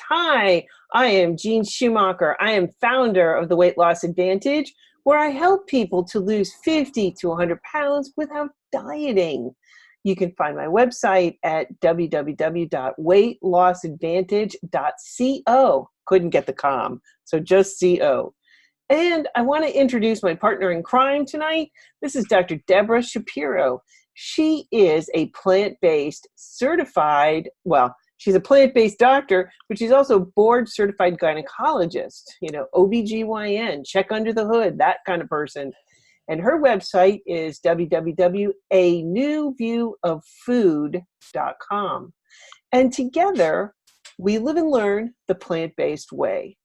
Hi, I am Jeanne Schumacher. I am founder of the Weight Loss Advantage, where I help people to lose 50 to 100 pounds without dieting. You can find my website at www.weightlossadvantage.co. Couldn't get the com, so just co. And I want to introduce my partner in crime tonight. This is Dr. Debra Shapiro. She is a plant-based certified, she's a plant-based doctor, but she's also a board-certified gynecologist, OBGYN, check under the hood, that kind of person. And her website is www.anewviewoffood.com. And together, we live and learn the plant-based way.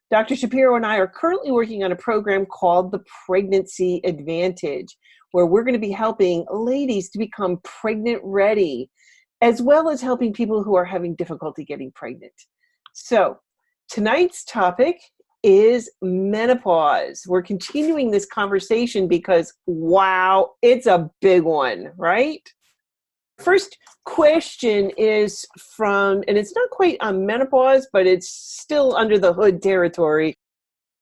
Dr. Shapiro and I are currently working on a program called the Pregnancy Advantage, where we're going to be helping ladies to become pregnant ready, as well as helping people who are having difficulty getting pregnant. So tonight's topic is menopause. We're continuing this conversation because, wow, it's a big one, right? First question is from, and it's not quite on menopause, but it's still under the hood territory.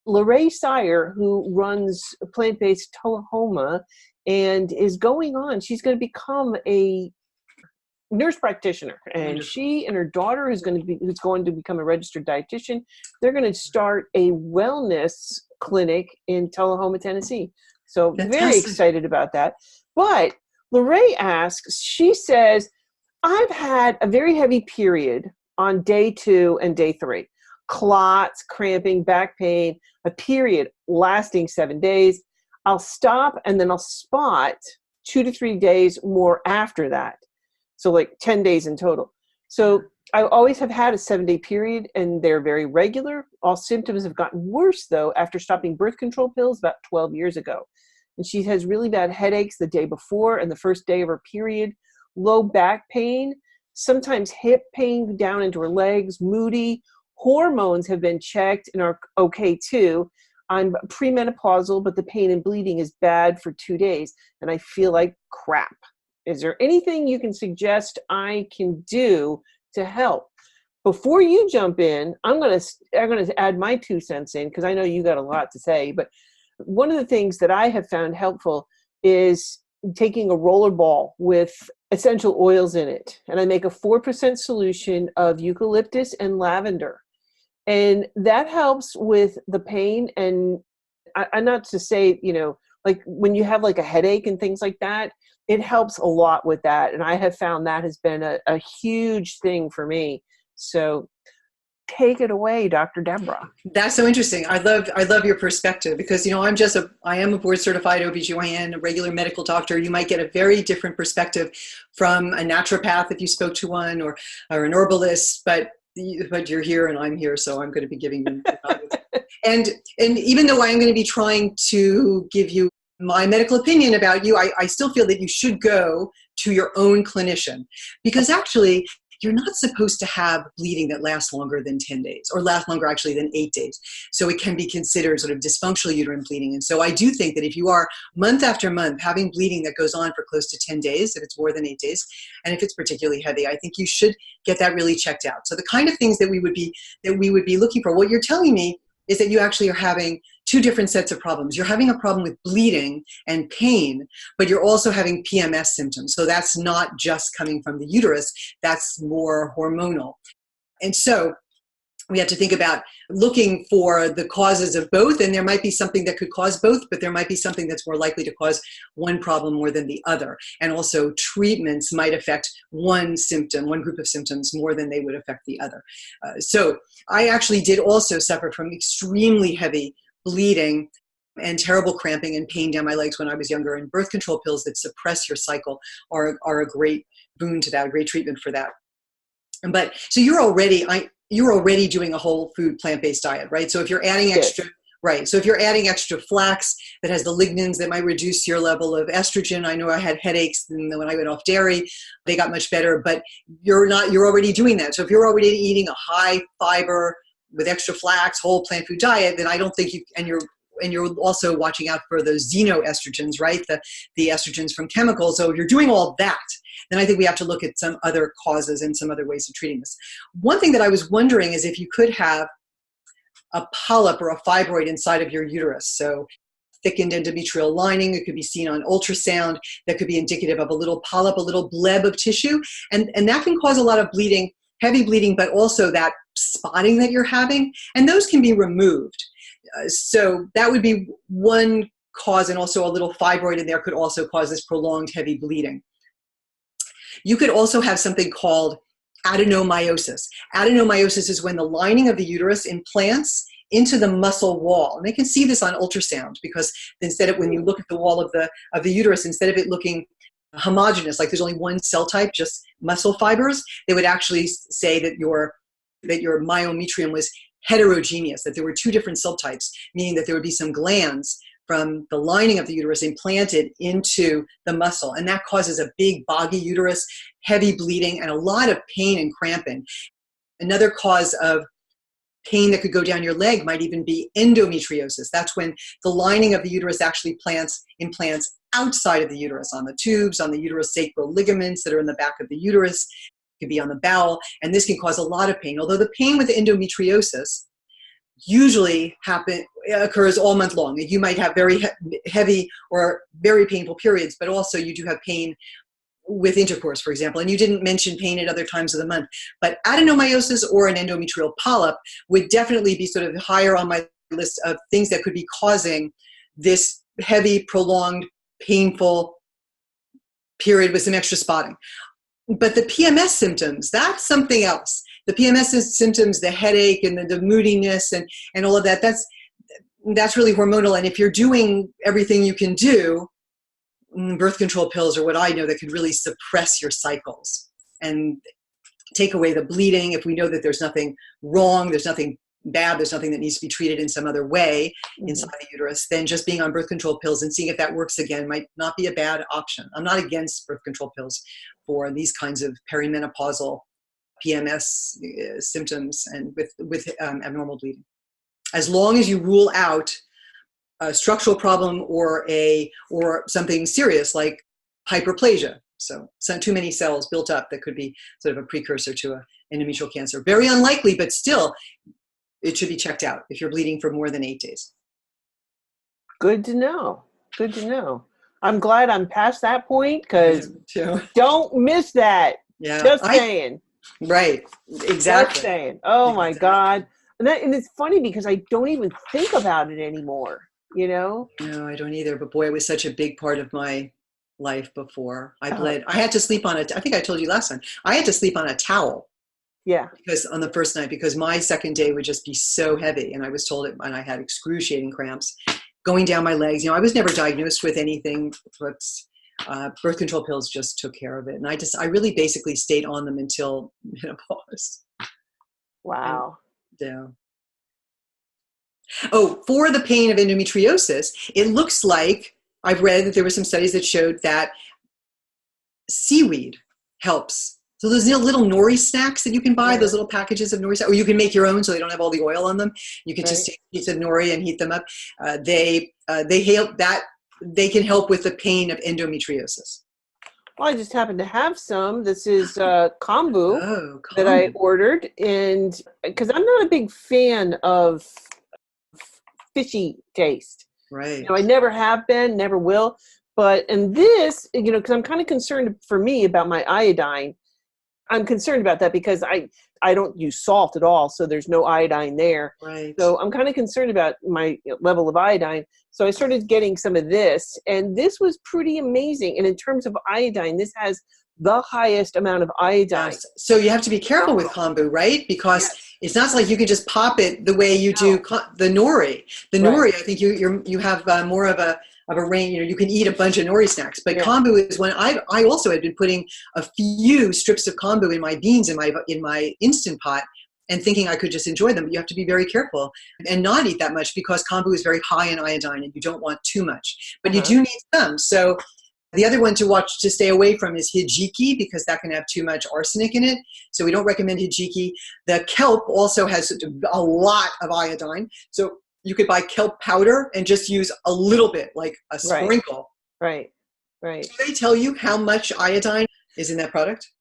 Lorraine Sire, who runs Plant-Based Tullahoma and is going on, she's going to become a nurse practitioner, and she and her daughter who's going to become a registered dietitian, they're going to start a wellness clinic in Tullahoma, Tennessee. So very excited about that. But Lorraine asks, she says, I've had a very heavy period on day 2 and day 3. Clots, cramping, back pain, a period lasting 7 days. I'll stop and then I'll spot 2 to 3 days more after that. So like 10 days in total. So I always have had a 7-day period and they're very regular. All symptoms have gotten worse though after stopping birth control pills about 12 years ago. And she has really bad headaches the day before and the first day of her period, low back pain, sometimes hip pain down into her legs, moody. Hormones have been checked and are okay too. I'm premenopausal, but the pain and bleeding is bad for 2 days and I feel like crap. Is there anything you can suggest I can do to help? Before you jump in, I'm going to add my 2 cents in because I know you got a lot to say. But one of the things that I have found helpful is taking a roller ball with essential oils in it. And I make a 4% solution of eucalyptus and lavender. And that helps with the pain. And I not to say, like when you have like a headache and things like that, it helps a lot with that. And I have found that has been a huge thing for me. So take it away, Dr. Debra. That's so interesting. I love your perspective because, I am a board certified OBGYN, a regular medical doctor. You might get a very different perspective from a naturopath if you spoke to one or an herbalist, but you're here and I'm here, so I'm going to be giving you and even though I'm going to be trying to give you my medical opinion about you, I still feel that you should go to your own clinician because actually you're not supposed to have bleeding that lasts longer than 10 days or lasts longer actually than 8 days. So it can be considered sort of dysfunctional uterine bleeding. And so I do think that if you are month after month having bleeding that goes on for close to 10 days, if it's more than 8 days, and if it's particularly heavy, I think you should get that really checked out. So the kind of things that we would be looking for, what you're telling me is that you actually are having 2 different sets of problems. You're having a problem with bleeding and pain, but you're also having PMS symptoms. So that's not just coming from the uterus, that's more hormonal. And so we have to think about looking for the causes of both, and there might be something that could cause both, but there might be something that's more likely to cause one problem more than the other. And also treatments might affect one group of symptoms more than they would affect the other. So I actually did also suffer from extremely heavy bleeding and terrible cramping and pain down my legs when I was younger, and birth control pills that suppress your cycle are a great boon to that, a great treatment for that. But so you're already doing a whole food plant-based diet, right? So if you're adding extra, right? So if you're adding extra flax that has the lignans that might reduce your level of estrogen, I know I had headaches and when I went off dairy, they got much better, but you're already doing that. So if you're already eating a high fiber with extra flax, whole plant food diet, then I don't think you're also watching out for those xenoestrogens, right? The estrogens from chemicals. So if you're doing all that, then I think we have to look at some other causes and some other ways of treating this. One thing that I was wondering is if you could have a polyp or a fibroid inside of your uterus. So thickened endometrial lining, it could be seen on ultrasound, that could be indicative of a little polyp, a little bleb of tissue. And that can cause a lot of bleeding, heavy bleeding, but also that spotting that you're having. And those can be removed. So that would be one cause, and also a little fibroid in there could also cause this prolonged heavy bleeding. You could also have something called adenomyosis. Adenomyosis is when the lining of the uterus implants into the muscle wall. And they can see this on ultrasound, because instead of, when you look at the wall of the uterus, instead of it looking homogeneous, like there's only one cell type, just muscle fibers, they would actually say that your myometrium was heterogeneous, that there were two different cell types, meaning that there would be some glands from the lining of the uterus implanted into the muscle. And that causes a big boggy uterus, heavy bleeding, and a lot of pain and cramping. Another cause of pain that could go down your leg might even be endometriosis. That's when the lining of the uterus actually implants outside of the uterus, on the tubes, on the uterosacral ligaments that are in the back of the uterus. It could be on the bowel, and this can cause a lot of pain. Although the pain with endometriosis usually occurs all month long. You might have very heavy or very painful periods, but also you do have pain with intercourse, for example. And you didn't mention pain at other times of the month. But adenomyosis or an endometrial polyp would definitely be sort of higher on my list of things that could be causing this heavy, prolonged, painful period with some extra spotting. But the PMS symptoms, that's something else. The PMS symptoms, the headache and the moodiness and all of that, that's really hormonal. And if you're doing everything you can do, birth control pills are what I know that could really suppress your cycles and take away the bleeding. If we know that there's nothing wrong, there's nothing bad, there's nothing that needs to be treated in some other way inside the uterus, then just being on birth control pills and seeing if that works again might not be a bad option. I'm not against birth control pills for these kinds of perimenopausal PMS symptoms and with abnormal bleeding, as long as you rule out a structural problem or something serious like hyperplasia. So too many cells built up that could be sort of a precursor to an endometrial cancer. Very unlikely, but still, it should be checked out if you're bleeding for more than 8 days. Good to know. Good to know. I'm glad I'm past that point, because don't miss that. Yeah, Just saying. Right. Exactly. Just saying. Oh my God. And it's funny because I don't even think about it anymore. You know? No, I don't either. But boy, it was such a big part of my life before. I bled. I had to sleep on it. I think I told you last time. I had to sleep on a towel. Yeah. Because on the first night, because my second day would just be so heavy, and I was told it, and I had excruciating cramps going down my legs. You know, I was never diagnosed with anything, but birth control pills just took care of it. And I really basically stayed on them until menopause. Wow. Yeah. Oh, for the pain of endometriosis, it looks like I've read that there were some studies that showed that seaweed helps. So those little nori snacks that you can buy, those little packages of nori snacks, or you can make your own so they don't have all the oil on them. You can just take a piece of nori and heat them up. They can help with the pain of endometriosis. Well, I just happen to have some. This is kombu that I ordered, and because I'm not a big fan of fishy taste. Right. You know, I never have been, never will. And this, you know, because I'm kind of concerned for me about my iodine. I'm concerned about that because I don't use salt at all, so there's no iodine there. Right. So I'm kind of concerned about my level of iodine. So I started getting some of this, and this was pretty amazing. And in terms of iodine, this has the highest amount of iodine. Yes. So you have to be careful with kombu, right? Because it's not like you can just pop it the way you do the nori. The nori, I think you have more of a range. You know, you can eat a bunch of nori snacks, but kombu is when I also had been putting a few strips of kombu in my beans in my Instant Pot and thinking I could just enjoy them. But you have to be very careful and not eat that much because kombu is very high in iodine and you don't want too much. But you do need some. So the other one to stay away from is hijiki, because that can have too much arsenic in it. So we don't recommend hijiki. The kelp also has a lot of iodine. So you could buy kelp powder and just use a little bit, like a sprinkle. Right. Do they tell you how much iodine is in that product?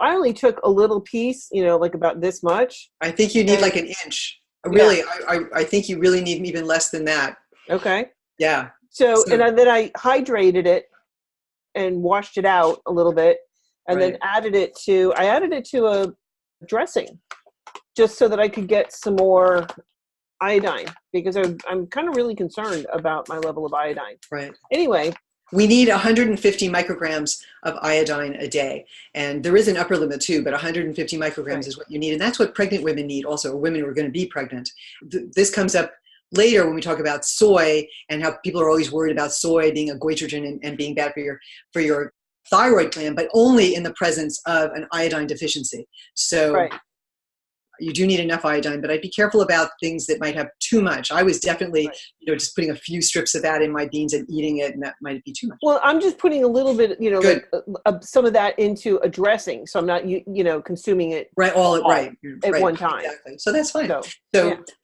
I only took a little piece, like about this much. I think you need like an inch. Really, I think you really need even less than that. Okay. Yeah. So and then I hydrated it and washed it out a little bit, and then added it to a dressing, just so that I could get some more iodine, because I'm kind of really concerned about my level of iodine. Right. Anyway. We need 150 micrograms of iodine a day. And there is an upper limit too, but 150 micrograms is what you need. And that's what pregnant women need also, or women who are going to be pregnant. This comes up later when we talk about soy and how people are always worried about soy being a goitrogen and being bad for your thyroid gland, but only in the presence of an iodine deficiency. So you do need enough iodine, but I'd be careful about things that might have too much. I was definitely, just putting a few strips of that in my beans and eating it, and that might be too much. Well, I'm just putting a little bit, some of that into a dressing, so I'm not, consuming it at one time. Exactly. So that's fine. So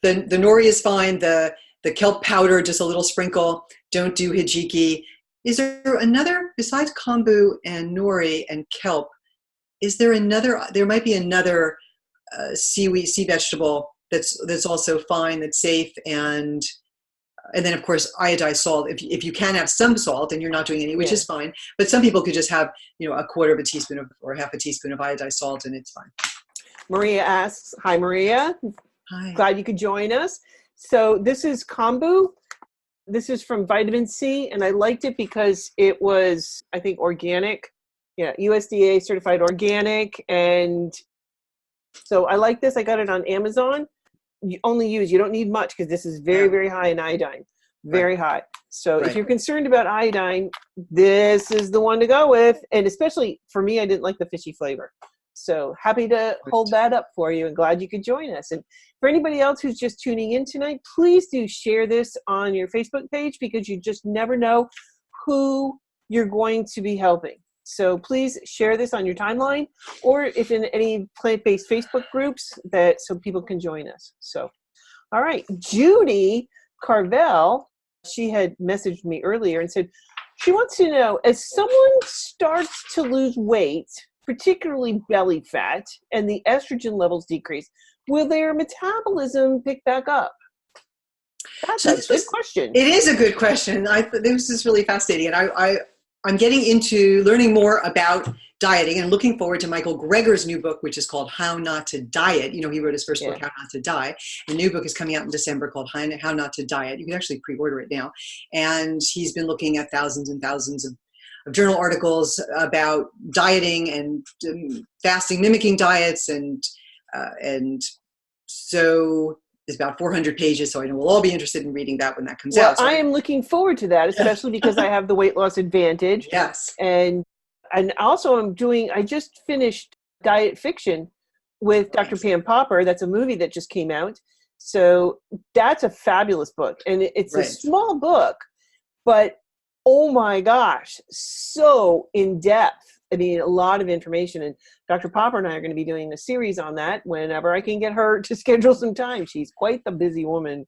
the nori is fine. The kelp powder, just a little sprinkle. Don't do hijiki. Is there another besides kombu and nori and kelp? Is there another? There might be another. Sea vegetable that's also fine, that's safe, and then of course iodized salt. If you can have some salt and you're not doing any, which is fine, but some people could just have a quarter of a teaspoon or half a teaspoon of iodized salt, and it's fine. Maria asks, "Hi Maria, hi. Glad you could join us." So this is kombu. This is from Vitamin C, and I liked it because it was, I think, organic. Yeah, USDA certified organic, and so I like this. I got it on Amazon. You don't need much because this is very, very high in iodine. Very high. So if you're concerned about iodine, this is the one to go with. And especially for me, I didn't like the fishy flavor. So happy to hold that up for you, and glad you could join us. And for anybody else who's just tuning in tonight, please do share this on your Facebook page, because you just never know who you're going to be helping. So please share this on your timeline, or if in any plant-based Facebook groups, so people can join us. So, all right, Judy Carvel, she had messaged me earlier and said she wants to know, as someone starts to lose weight, particularly belly fat, and the estrogen levels decrease, will their metabolism pick back up? That's a good question. It is a good question. This is really fascinating, and I'm getting into learning more about dieting and looking forward to Michael Greger's new book, which is called How Not to Diet. He wrote his first book, How Not to Die. The new book is coming out in December called How Not to Diet. You can actually pre-order it now. And he's been looking at thousands and thousands of journal articles about dieting and fasting, mimicking diets. And so it's about 400 pages, so I know we'll all be interested in reading that when that comes out. So I am looking forward to that, especially because I have the weight loss advantage. Yes. And also I just finished Diet Fiction with Dr. Pam Popper. That's a movie that just came out. So that's a fabulous book. And it's a small book, but oh my gosh, so in depth. I mean, a lot of information, and Dr. Popper and I are going to be doing a series on that whenever I can get her to schedule some time. She's quite the busy woman.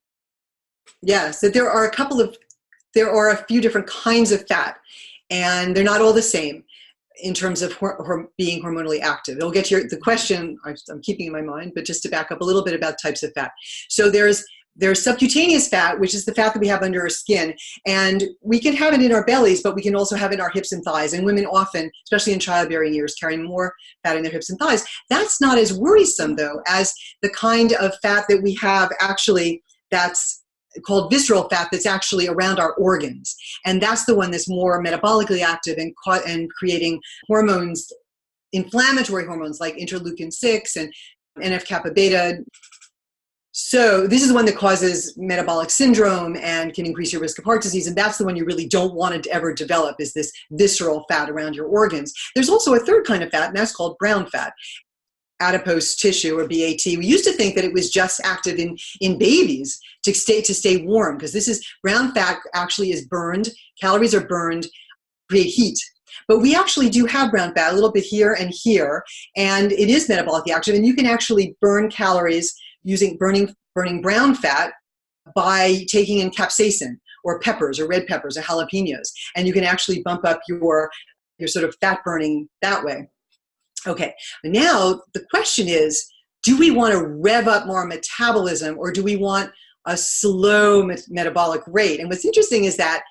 Yeah, so there are a few different kinds of fat, and they're not all the same in terms of being hormonally active. It'll get to the question I'm keeping in my mind, but just to back up a little bit about types of fat. So there's subcutaneous fat, which is the fat that we have under our skin, and we can have it in our bellies, but we can also have it in our hips and thighs. And women often, especially in childbearing years, carry more fat in their hips and thighs. That's not as worrisome, though, as the kind of fat that we have actually that's called visceral fat, that's actually around our organs. And that's the one that's more metabolically active and creating hormones, inflammatory hormones like interleukin-6 and NF-kappa beta. So this is the one that causes metabolic syndrome and can increase your risk of heart disease. And that's the one you really don't want to ever develop, is this visceral fat around your organs. There's also a third kind of fat, and that's called brown fat, adipose tissue, or BAT. We used to think that it was just active in babies to stay warm, because this is brown fat actually is burned. Calories are burned, create heat. But we actually do have brown fat a little bit here and here, and it is metabolically active. And you can actually burn calories using burning brown fat by taking in capsaicin or peppers or red peppers or jalapenos. And you can actually bump up your you're sort of fat burning that way. Okay, now the question is, do we want to rev up more metabolism, or do we want a slow metabolic rate? And what's interesting is that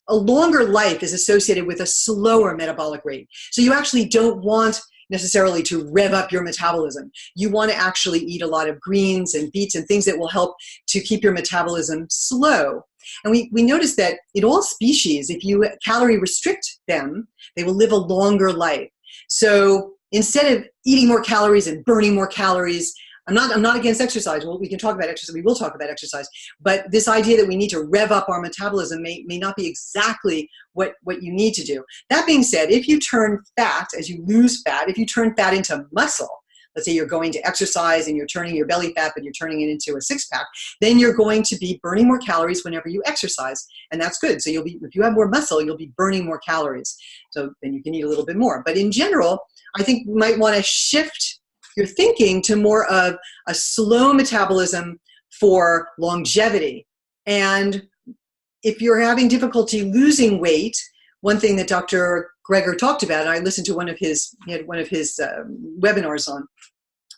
a longer life is associated with a slower metabolic rate. So you actually don't want necessarily to rev up your metabolism. You want to actually eat a lot of greens and beets and things that will help to keep your metabolism slow. And we noticed that in all species, if you calorie restrict them, they will live a longer life. So instead of eating more calories and burning more calories, I'm not against exercise. Well, we can talk about exercise. We will talk about exercise. But this idea that we need to rev up our metabolism may not be exactly what you need to do. That being said, if you turn fat, as you lose fat, if you turn fat into muscle, let's say you're going to exercise and you're turning your belly fat, but you're turning it into a six-pack, then you're going to be burning more calories whenever you exercise. And that's good. So if you have more muscle, you'll be burning more calories. So then you can eat a little bit more. But in general, I think you might want to shift your thinking to more of a slow metabolism for longevity. And if you're having difficulty losing weight, one thing that Dr. Greger talked about, and I listened to he had one of his webinars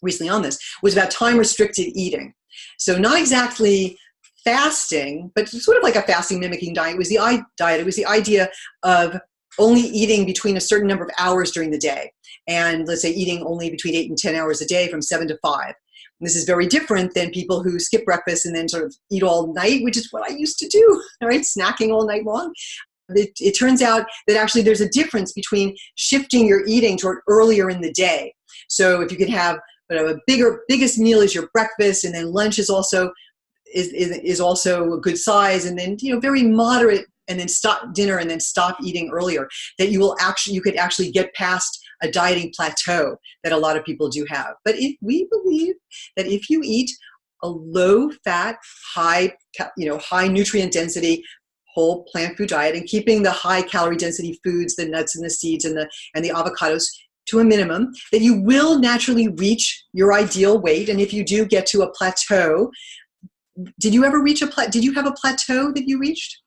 recently on this, was about time-restricted eating. So not exactly fasting, but sort of like a fasting mimicking diet. It was the idea of only eating between a certain number of hours during the day. And let's say eating only between 8 and 10 hours a day from 7 to 5. And this is very different than people who skip breakfast and then sort of eat all night, which is what I used to do, right? Snacking all night long. It turns out that actually there's a difference between shifting your eating toward earlier in the day. So if you could have biggest meal is your breakfast, and then lunch is also a good size, and then very moderate, and then stop dinner and then stop eating earlier, that you could actually get past a dieting plateau that a lot of people do have. But we believe that if you eat a low fat, high nutrient density whole plant food diet, and keeping the high calorie density foods, the nuts and the seeds and the avocados to a minimum, that you will naturally reach your ideal weight. And if you do get to a plateau, did you have a plateau that you reached?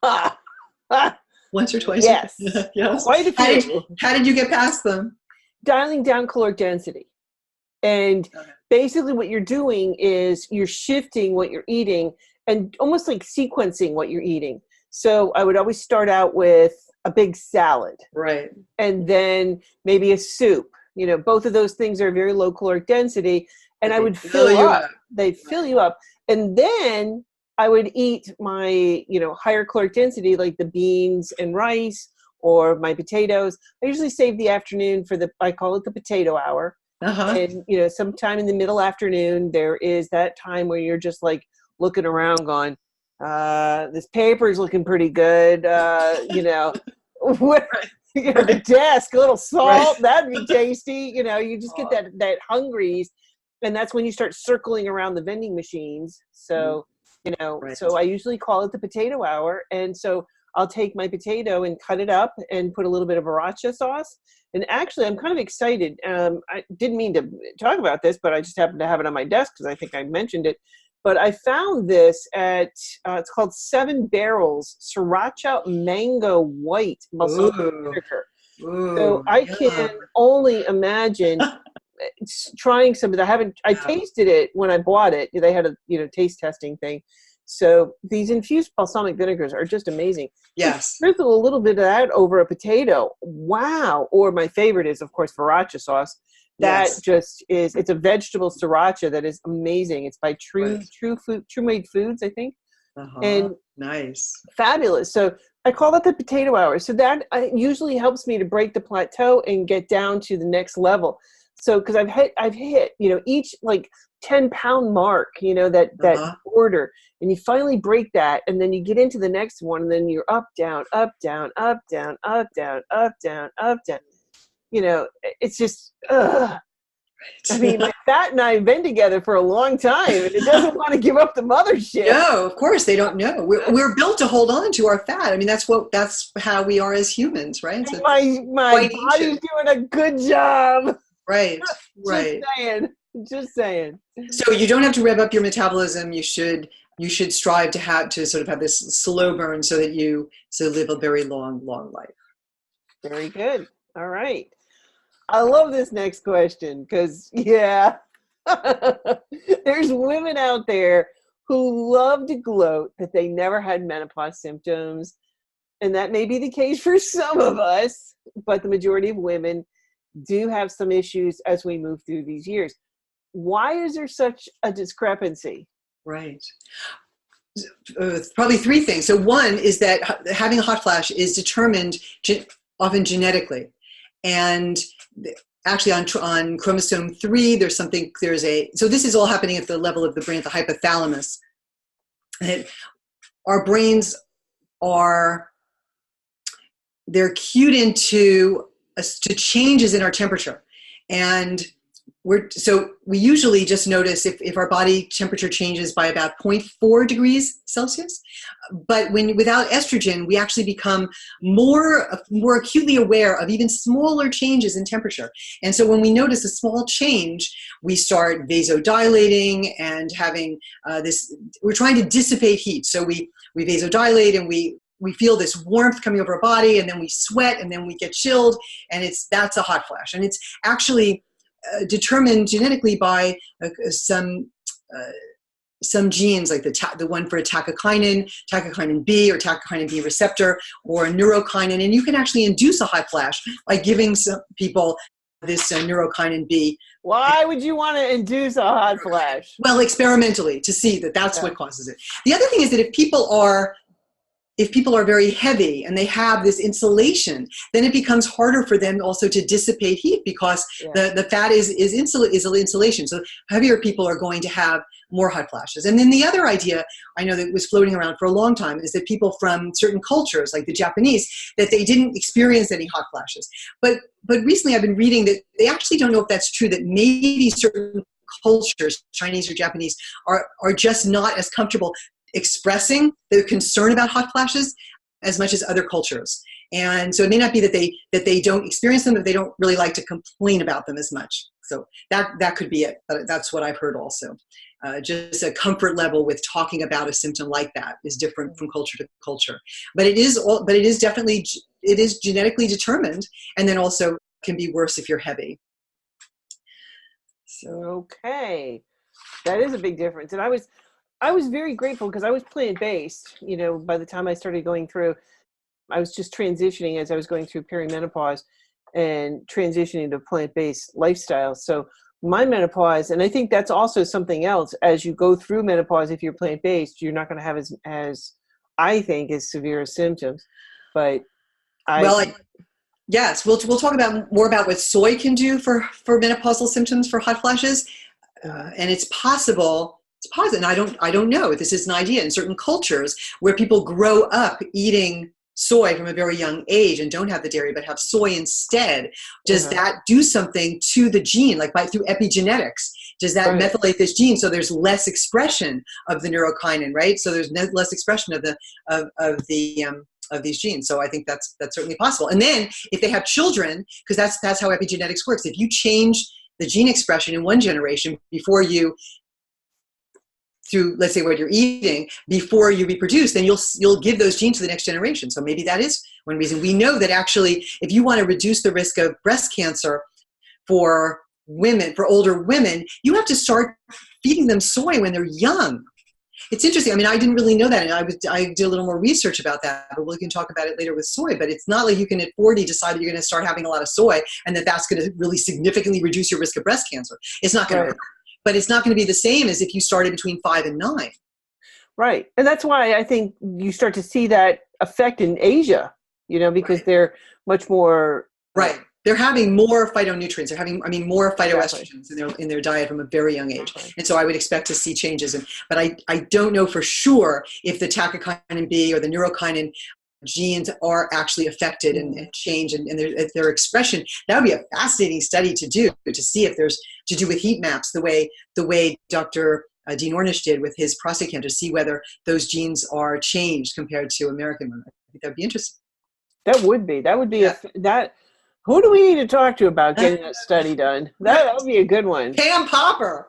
Once or twice? Yes. Yes. Quite a few. How did you get past them? Dialing down caloric density. And basically what you're doing is you're shifting what you're eating and almost like sequencing what you're eating. So I would always start out with a big salad. Right. And then maybe a soup. Both of those things are very low caloric density. And I would fill you up. They'd fill you up. And then I would eat my, higher caloric density, like the beans and rice or my potatoes. I usually save the afternoon I call it the potato hour. And, sometime in the middle afternoon, there is that time where you're just like looking around going, this paper's looking pretty good. The desk, a little salt, that'd be tasty. You just get that hungries. And that's when you start circling around the vending machines. So, so I usually call it the potato hour. And so I'll take my potato and cut it up and put a little bit of sriracha sauce. And actually, I'm kind of excited. I didn't mean to talk about this, but I just happened to have it on my desk because I think I mentioned it. But I found this at, it's called 7 Barrels Sriracha Mango White Balsamic Vinegar. So I can only imagine trying some of that. I tasted it when I bought it. They had a taste testing thing. So these infused balsamic vinegars are just amazing. Yes. Sprinkle a little bit of that over a potato. Wow. Or my favorite is, of course, sriracha sauce. That just is, it's a vegetable sriracha that is amazing. It's by True Made Foods, I think. And nice. Fabulous. So I call that the potato hour. So that usually helps me to break the plateau and get down to the next level. So, because I've hit, each like 10-pound mark, that order, and you finally break that, and then you get into the next one, and then you're up, down, up, down, up, down, up, down, up, down, up, down. It's just, I mean, my fat and I have been together for a long time, and it doesn't want to give up the mothership. No, of course they don't know. We're built to hold on to our fat. I mean, that's how we are as humans, right? So my body's doing a good job. Right. Just saying. So you don't have to rev up your metabolism. You should strive to sort of have this slow burn so that you live a very long life. Very good. All right. I love this next question because, yeah, there's women out there who love to gloat that they never had menopause symptoms. And that may be the case for some of us, but the majority of women do have some issues as we move through these years. Why is there such a discrepancy? Right. Probably three things. So one is that having a hot flash is determined often genetically. And actually on chromosome 3, so this is all happening at the level of the brain, at the hypothalamus. And our brains they're cued into to changes in our temperature. And we usually just notice if our body temperature changes by about 0.4 degrees Celsius. But without estrogen, we actually become more acutely aware of even smaller changes in temperature. And so when we notice a small change, we start vasodilating and having we're trying to dissipate heat. So we vasodilate and we feel this warmth coming over our body, and then we sweat, and then we get chilled, and that's a hot flash. And it's actually determined genetically by some genes, like the one for a tachykinin B or tachykinin B receptor, or a neurokinin. And you can actually induce a hot flash by giving some people this neurokinin B. Why would you want to induce a hot flash? Well, experimentally, to see that's what causes it. The other thing is that if people are very heavy and they have this insulation, then it becomes harder for them also to dissipate heat, because the fat is insulation. So heavier people are going to have more hot flashes. And then the other idea I know that was floating around for a long time is that people from certain cultures, like the Japanese, that they didn't experience any hot flashes. But recently I've been reading that they actually don't know if that's true, that maybe certain cultures, Chinese or Japanese, are just not as comfortable expressing their concern about hot flashes as much as other cultures. And so it may not be that they don't experience them, but they don't really like to complain about them as much. So that could be it. But that's what I've heard also. Just a comfort level with talking about a symptom like that is different from culture to culture. But it is genetically determined, and then also can be worse if you're heavy. So okay, that is a big difference. And I was very grateful because I was plant-based. By the time I started going through, I was just transitioning as I was going through perimenopause and transitioning to plant-based lifestyle. So my menopause, and I think that's also something else, as you go through menopause, if you're plant-based, you're not going to have as I think, as severe symptoms. But yes, we'll talk more about what soy can do for menopausal symptoms, for hot flashes. And it's possible, and I don't know, this is an idea in certain cultures where people grow up eating soy from a very young age and don't have the dairy but have soy instead. Does that do something to the gene, like through epigenetics? Does that methylate this gene so there's less expression of the neurokinin, right? So there's less expression of these genes. So I think that's certainly possible. And then if they have children, because that's how epigenetics works. If you change the gene expression in one generation through, let's say, what you're eating before you reproduce, then you'll give those genes to the next generation. So maybe that is one reason. We know that actually, if you want to reduce the risk of breast cancer for older women, you have to start feeding them soy when they're young. It's interesting. I mean, I didn't really know that, and I did a little more research about that, but we can talk about it later with soy. But it's not like you can at 40 decide that you're going to start having a lot of soy and that's going to really significantly reduce your risk of breast cancer. It's not going to work. But it's not going to be the same as if you started between 5 and 9. Right. And that's why I think you start to see that effect in Asia, because they're much more... Right. They're having more phytonutrients. They're having, more phytoestrogens in their diet from a very young age. And so I would expect to see changes. But I don't know for sure if the tachykinin B or the neurokinin genes are actually affected and change and their expression. That would be a fascinating study to do, to see if there's to do with heat maps, the way Dr. Dean Ornish did with his prostate cancer, to see whether those genes are changed compared to American women. I think that'd be interesting. That would be who do we need to talk to about getting that study done? That would be a good one. Pam Popper.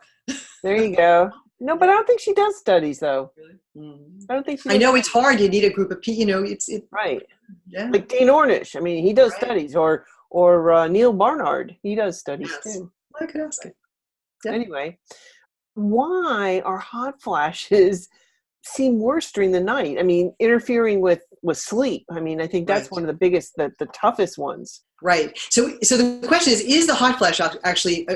There you go. No, but I don't think she does studies, though. Really? I don't think she does. I know it's hard. You need a group of people. Right. Yeah. Like Dean Ornish. I mean, he does studies, or or Neil Barnard. He does studies Yes. too. I could ask it. Yeah. Anyway, why are hot flashes seem worse during the night? I mean, interfering with sleep. I mean, I think that's Right. one of the biggest, the toughest ones. Right. So the question is the hot flash actually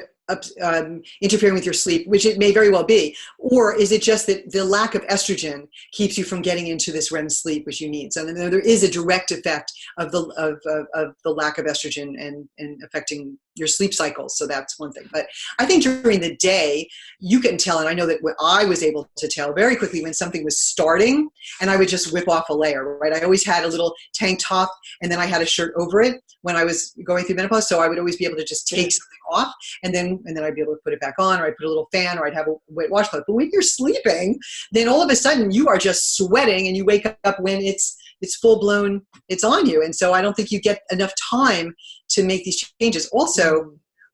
interfering with your sleep, which it may very well be, or is it just that the lack of estrogen keeps you from getting into this REM sleep, which you need? So there is a direct effect of the lack of estrogen and affecting your sleep cycles. So that's one thing. But I think during the day, you can tell, and I know that what I was able to tell very quickly when something was starting, and I would just whip off a layer, right? I always had a little tank top, and then I had a shirt over it when I was going through menopause. So I would always be able to just take something off, and then I'd be able to put it back on, or I'd put a little fan, or I'd have a wet washcloth. But when you're sleeping, then all of a sudden you are just sweating, and you wake up when it's full blown, it's on you. And so I don't think you get enough time to make these changes. Also,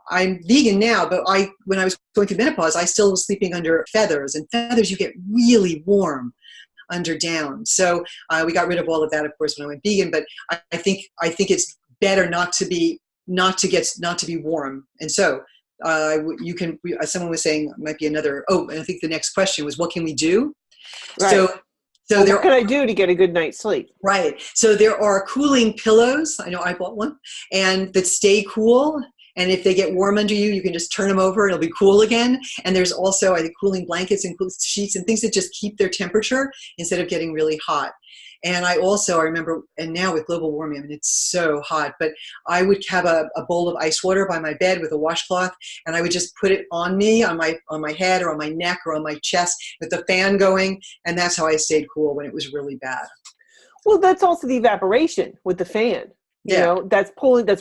I'm vegan now, but when I was going through menopause, I still was sleeping under feathers, and feathers you get really warm under down. So we got rid of all of that, of course, when I went vegan. But I think it's better not to be warm. And so you can. Someone was saying might be another. Oh, and I think the next question was, what can we do? Right. So what can I do to get a good night's sleep? Right. So there are cooling pillows. I know I bought one, and that stay cool. And if they get warm under you, you can just turn them over and it'll be cool again. And there's also, I think, cooling blankets and cool sheets and things that just keep their temperature instead of getting really hot. And I remember, and now with global warming, I mean, it's so hot, but I would have a bowl of ice water by my bed with a washcloth, and I would just put it on me, on my head or on my neck or on my chest with the fan going. And that's how I stayed cool when it was really bad. Well, that's also the evaporation with the fan. You know, that's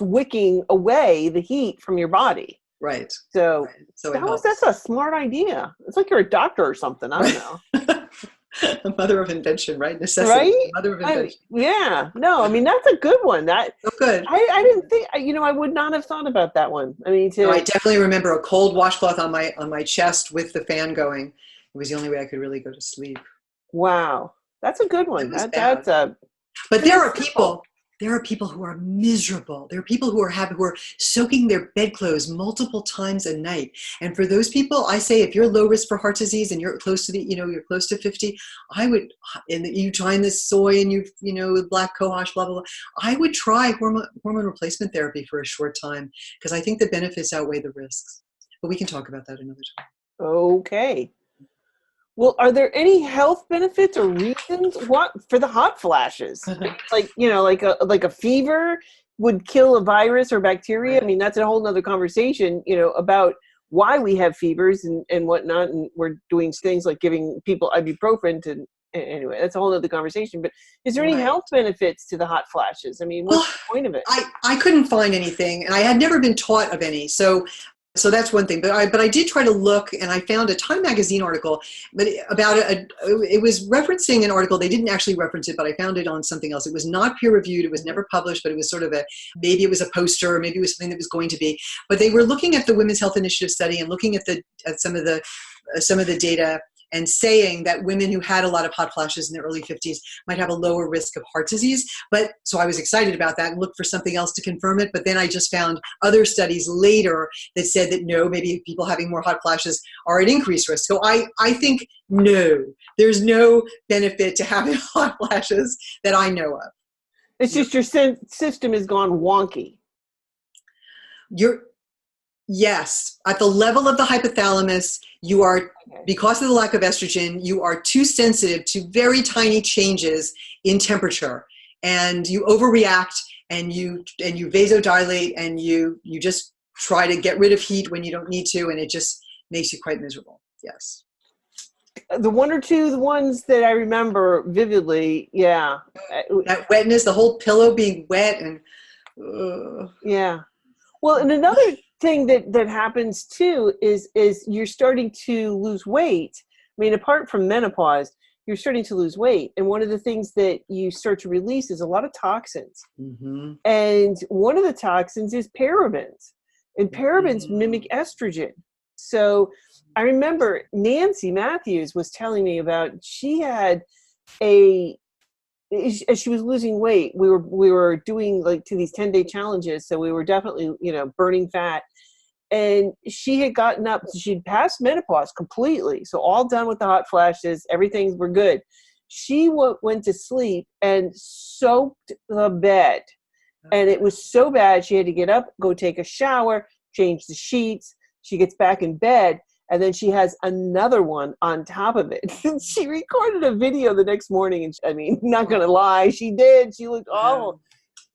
wicking away the heat from your body. Right. So, right. So that's a smart idea. It's like you're a doctor or something. I don't know. A mother of invention, right? Necessity. Right? Mother of invention. No, I mean, that's a good one. Good. I didn't think, I would not have thought about that one. I mean, No, I definitely remember a cold washcloth on my chest with the fan going. It was the only way I could really go to sleep. Wow. That's a good one. But there are people who are miserable. There are people who are soaking their bedclothes multiple times a night. And for those people, I say, if you're low risk for heart disease and you're close to you're close to 50, and you try this soy and black cohosh, blah, blah, blah, I would try hormone replacement therapy for a short time, because I think the benefits outweigh the risks. But we can talk about that another time. Okay. Well, are there any health benefits or reasons for the hot flashes? Like a fever would kill a virus or bacteria. Right. I mean, that's a whole nother conversation, about why we have fevers and whatnot. And we're doing things like giving people ibuprofen anyway, that's a whole other conversation. But is there any health benefits to the hot flashes? I mean, what's the point of it? I couldn't find anything, and I had never been taught of any. So that's one thing, but I did try to look, and I found a Time magazine article, but it was referencing an article. They didn't actually reference it, but I found it on something else. It was not peer reviewed. It was never published, but it was sort of maybe it was a poster, or maybe it was something that was going to be. But they were looking at the Women's Health Initiative study and looking at some of the data, and saying that women who had a lot of hot flashes in their early 50s might have a lower risk of heart disease. But so I was excited about that and looked for something else to confirm it. But then I just found other studies later that said that no, maybe people having more hot flashes are at increased risk. So I think no, there's no benefit to having hot flashes that I know of. It's just your system has gone wonky. Yes, at the level of the hypothalamus, you are, because of the lack of estrogen, you are too sensitive to very tiny changes in temperature, and you overreact, and you vasodilate, and you just try to get rid of heat when you don't need to, and it just makes you quite miserable. Yes. The one or two, the ones that I remember vividly, yeah. That wetness, the whole pillow being wet, and yeah. Well, and another thing that happens too is you're starting to lose weight. I mean, apart from menopause, you're starting to lose weight. And one of the things that you start to release is a lot of toxins. Mm-hmm. And one of the toxins is parabens. And parabens mimic estrogen. So I remember Nancy Matthews was telling me about, she had a as she was losing weight, we were doing like to these 10-day challenges. So we were definitely, burning fat. And she had gotten up, she'd passed menopause completely. So all done with the hot flashes, everything were good. She went to sleep and soaked the bed. And it was so bad, she had to get up, go take a shower, change the sheets. She gets back in bed, and then she has another one on top of it. And she recorded a video the next morning. And not going to lie, she did. She looked awful.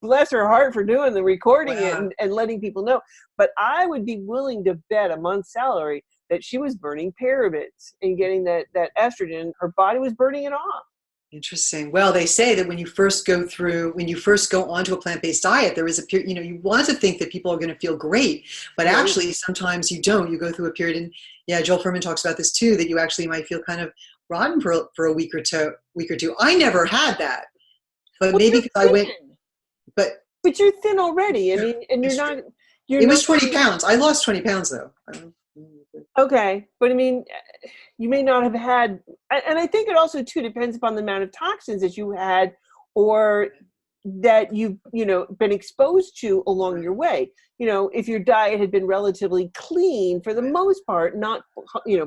Bless her heart for doing the recording it and letting people know. But I would be willing to bet a month's salary that she was burning parabens and getting that estrogen. Her body was burning it off. Interesting. Well, they say that when you first go onto a plant-based diet, there is a period, you want to think that people are going to feel great, but actually sometimes you don't. You go through a period, and Joel Fuhrman talks about this too, that you actually might feel kind of rotten for a week or two. I never had that, but maybe because I went, but you're thin already. And you're not. It was 20 pounds. I lost 20 pounds though. Okay. But you may not have had, and I think it also too depends upon the amount of toxins that you had or that you've, been exposed to along your way. If your diet had been relatively clean for the most part, not,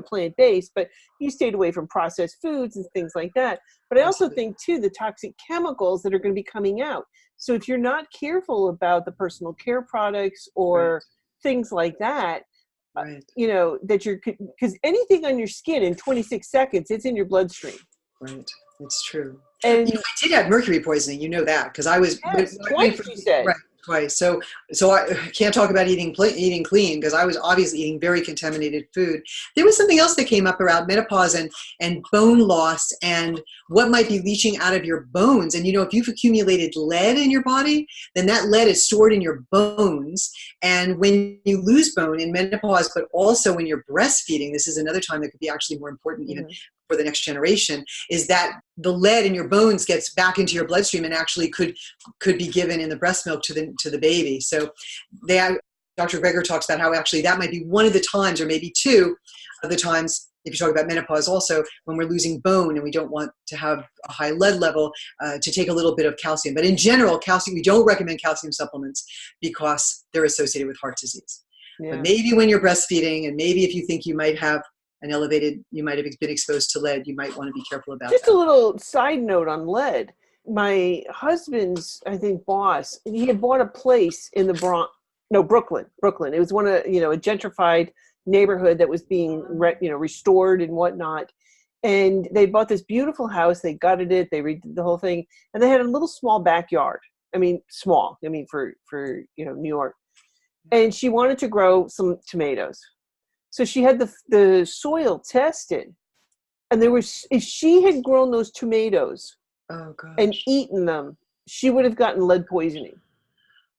plant-based, but you stayed away from processed foods and things like that. But I also think too, the toxic chemicals that are going to be coming out. So if you're not careful about the personal care products or things like that, because anything on your skin in 26 seconds, it's in your bloodstream. Right. It's true. And I did have mercury poisoning. You know that because I was twice. You said twice. So I can't talk about eating clean because I was obviously eating very contaminated food. There was something else that came up around menopause and bone loss and what might be leaching out of your bones. And if you've accumulated lead in your body, then that lead is stored in your bones. And when you lose bone in menopause, but also when you're breastfeeding, this is another time that could be actually more important even for the next generation, is that the lead in your bones gets back into your bloodstream and actually could be given in the breast milk to the baby. So Dr. Greger talks about how actually that might be one of the times, or maybe two of the times, if you talk about menopause also, when we're losing bone and we don't want to have a high lead level, to take a little bit of calcium. But in general, calcium, we don't recommend calcium supplements because they're associated with heart disease. Yeah. But maybe when you're breastfeeding and maybe if you think you might have you might have been exposed to lead, you might want to be careful about Just that. A little side note on lead. My husband's, I think, boss, he had bought a place in Brooklyn. It was one of, a gentrified neighborhood that was being, restored and whatnot. And they bought this beautiful house. They gutted it. They redid the whole thing. And they had a little small backyard. Small. For New York. And she wanted to grow some tomatoes. So she had the soil tested, and if she had grown those tomatoes and eaten them, she would have gotten lead poisoning.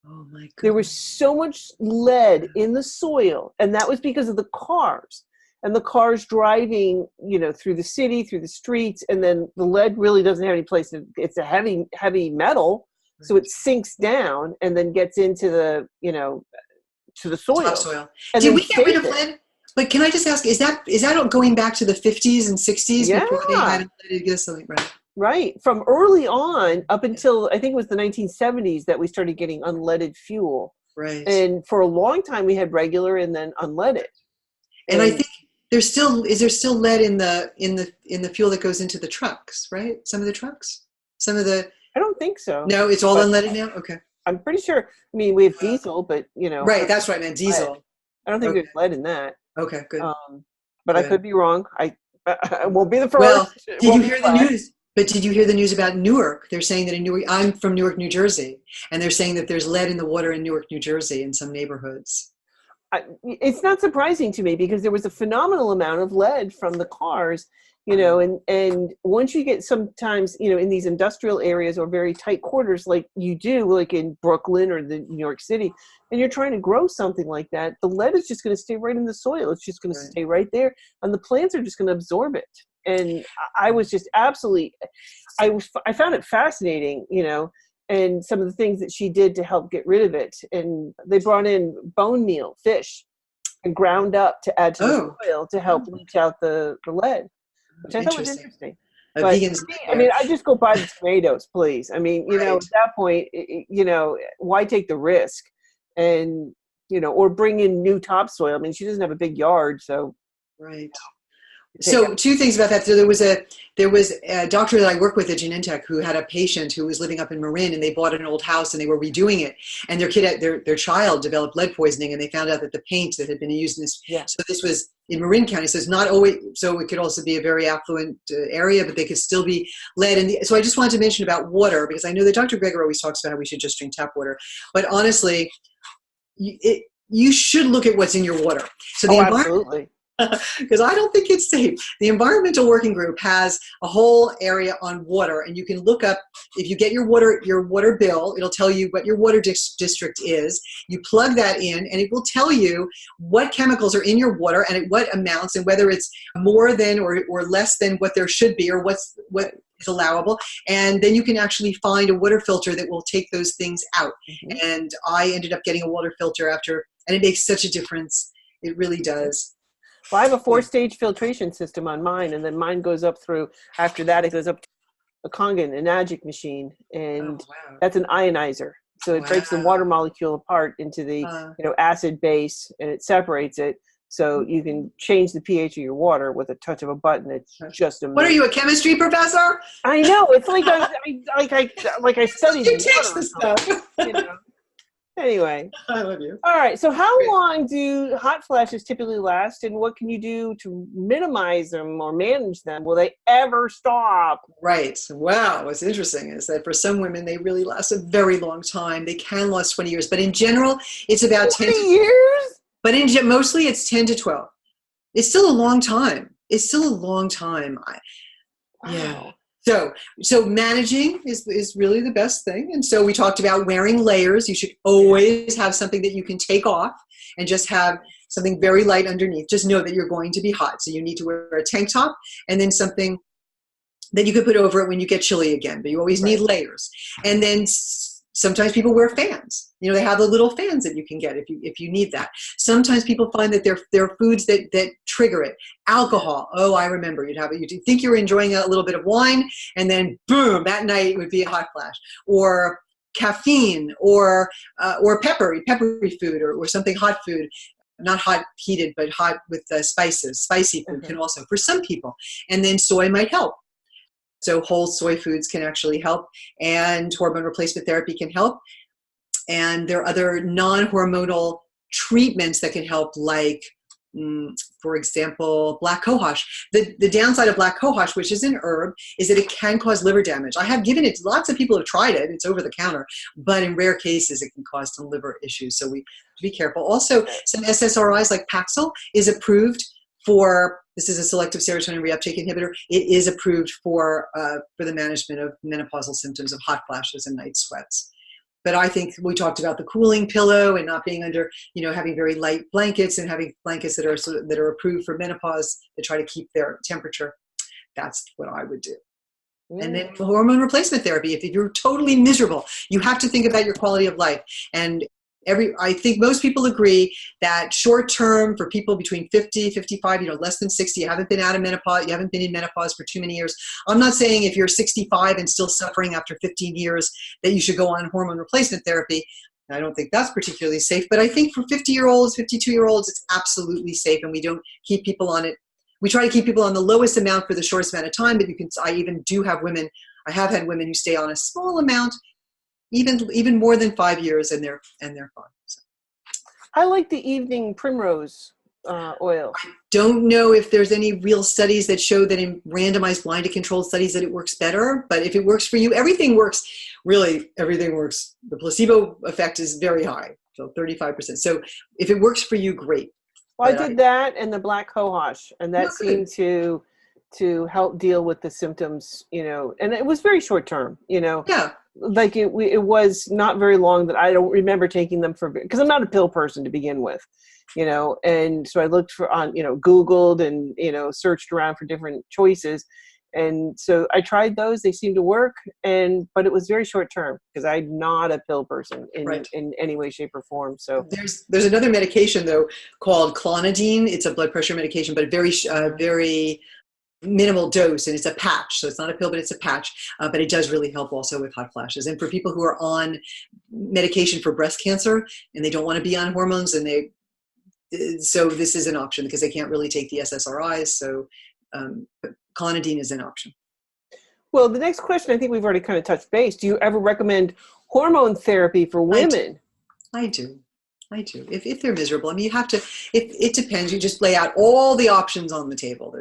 Oh my God. There was so much lead in the soil, and that was because of the cars and the cars driving, through the city, through the streets, and then the lead really doesn't have any place. It's a heavy metal, so it sinks down and then gets into the, to the soil. Topsoil. And did we get rid of lead? But can I just ask, is that going back to the 50s and 60s before they had leaded gasoline? Right. From early on up until I think it was the 1970s that we started getting unleaded fuel. Right. And for a long time we had regular and then unleaded. And I think is there still lead in the fuel that goes into the trucks, right? Some of the trucks? I don't think so. No, it's all unleaded now? Okay. I'm pretty sure. We have diesel, but Right, that's right, man. Diesel. I don't think there's lead in that. Okay, good. But I could be wrong. I won't be the first. Well, did you hear the news? But did you hear the news about Newark? They're saying that in Newark, I'm from Newark, New Jersey, and they're saying that there's lead in the water in Newark, New Jersey in some neighborhoods. It's not surprising to me because there was a phenomenal amount of lead from the cars, and once you get sometimes, in these industrial areas or very tight quarters, like you do, like in Brooklyn or the New York City, and you're trying to grow something like that, the lead is just going to stay right in the soil. It's just going to stay right there, and the plants are just going to absorb it. And I was just absolutely, I found it fascinating, and some of the things that she did to help get rid of it. And they brought in bone meal, fish, and ground up to add to the soil to help leach out the lead, which I thought was interesting. But vegans. I mean, I just go buy the tomatoes, please. I mean, you know, Right. at that point, you know, why take the risk? And, you know, or bring in new topsoil. I mean, she doesn't have a big yard, so Right. take So two things about that. So there was a doctor that I work with at Genentech who had a patient who was living up in Marin, and they bought an old house and they were redoing it. And their child developed lead poisoning, and they found out that the paint that had been used in this, Yeah. so this was in Marin County. So it's not always, so it could also be a very affluent area, but they could still be lead. And so I just wanted to mention about water, because I know that Dr. Greger always talks about how we should just drink tap water. But honestly, you should look at what's in your water. So the environment, absolutely. because I don't think it's safe. The Environmental Working Group has a whole area on water, and you can look up, if you get your water bill, it'll tell you what your water district is. You plug that in, and it will tell you what chemicals are in your water and at what amounts, and whether it's more than or less than what there should be, or what is allowable. And then you can actually find a water filter that will take those things out. Mm-hmm. And I ended up getting a water filter after, and it makes such a difference. It really does. Well, I have a 4-stage filtration system on mine, and then mine goes up through, after that, it goes up to a Kangen, an Agic machine, and that's an ionizer. So it breaks the water molecule apart into the you know, acid base, and it separates it. So you can change the pH of your water with a touch of a button. It's just amazing. What are you, a chemistry professor? I know. It's like I studied you teach this stuff. You know? Anyway. I love you. All right. So how long do hot flashes typically last, and what can you do to minimize them or manage them? Will they ever stop? Right. Wow. What's interesting is that for some women, they really last a very long time. They can last 20 years, but in general, it's about 20 years? But mostly it's 10 to 12. It's still a long time. It's still a long time. Yeah. So managing is really the best thing. And so we talked about wearing layers. You should always have something that you can take off and just have something very light underneath. Just know that you're going to be hot. So you need to wear a tank top and then something that you could put over it when you get chilly again. But you always need layers. And then sometimes people wear fans. You know, they have the little fans that you can get if you need that. Sometimes people find that there are foods that trigger it. Alcohol. Oh, I remember. You'd think you're enjoying a little bit of wine, and then boom, that night would be a hot flash. Or caffeine, or peppery food, or something hot food. Not hot heated, but hot with spices. Spicy food can also, for some people. And then soy might help. So whole soy foods can actually help, and hormone replacement therapy can help. And there are other non-hormonal treatments that can help, like, for example, black cohosh. The downside of black cohosh, which is an herb, is that it can cause liver damage. I have given it, lots of people have tried it, it's over the counter, but in rare cases it can cause some liver issues, so we be careful. Also, some SSRIs like Paxil is approved for, this is a selective serotonin reuptake inhibitor, it is approved for the management of menopausal symptoms of hot flashes and night sweats. But I think we talked about the cooling pillow and not being under, you know, having very light blankets and having blankets that are approved for menopause that try to keep their temperature. That's what I would do. And then hormone replacement therapy. If you're totally miserable, you have to think about your quality of life. And I think most people agree that short term, for people between 50, 55, you know, less than 60, you haven't been out of menopause, you haven't been in menopause for too many years. I'm not saying if you're 65 and still suffering after 15 years that you should go on hormone replacement therapy. I don't think that's particularly safe, but I think for 50-year-olds, 52-year-olds, it's absolutely safe, and we don't keep people on it. We try to keep people on the lowest amount for the shortest amount of time, but I have had women who stay on a small amount, even more than 5 years, and they're fine. So. I like the evening primrose oil. I don't know if there's any real studies that show that in randomized blinded controlled studies that it works better, but if it works for you, everything works. Really, everything works. The placebo effect is very high, so 35%. So if it works for you, great. Well, I did that and the black cohosh, and that seemed to help deal with the symptoms, you know, and it was very short term, you know. Yeah. Like it was not very long that I don't remember taking them because I'm not a pill person to begin with, you know, and so I looked Googled and, you know, searched around for different choices. And so I tried those, they seemed to work, but it was very short term because I'm not a pill person in any way, shape or form. So there's another medication though called clonidine. It's a blood pressure medication, but very minimal dose, and it's a patch. So it's not a pill, but it's a patch. But it does really help also with hot flashes. And for people who are on medication for breast cancer and they don't want to be on hormones, so this is an option because they can't really take the SSRIs. So clonidine is an option. Well, the next question, I think we've already kind of touched base. Do you ever recommend hormone therapy for women? I do. If they're miserable, I mean, you have to, it depends. You just lay out all the options on the table.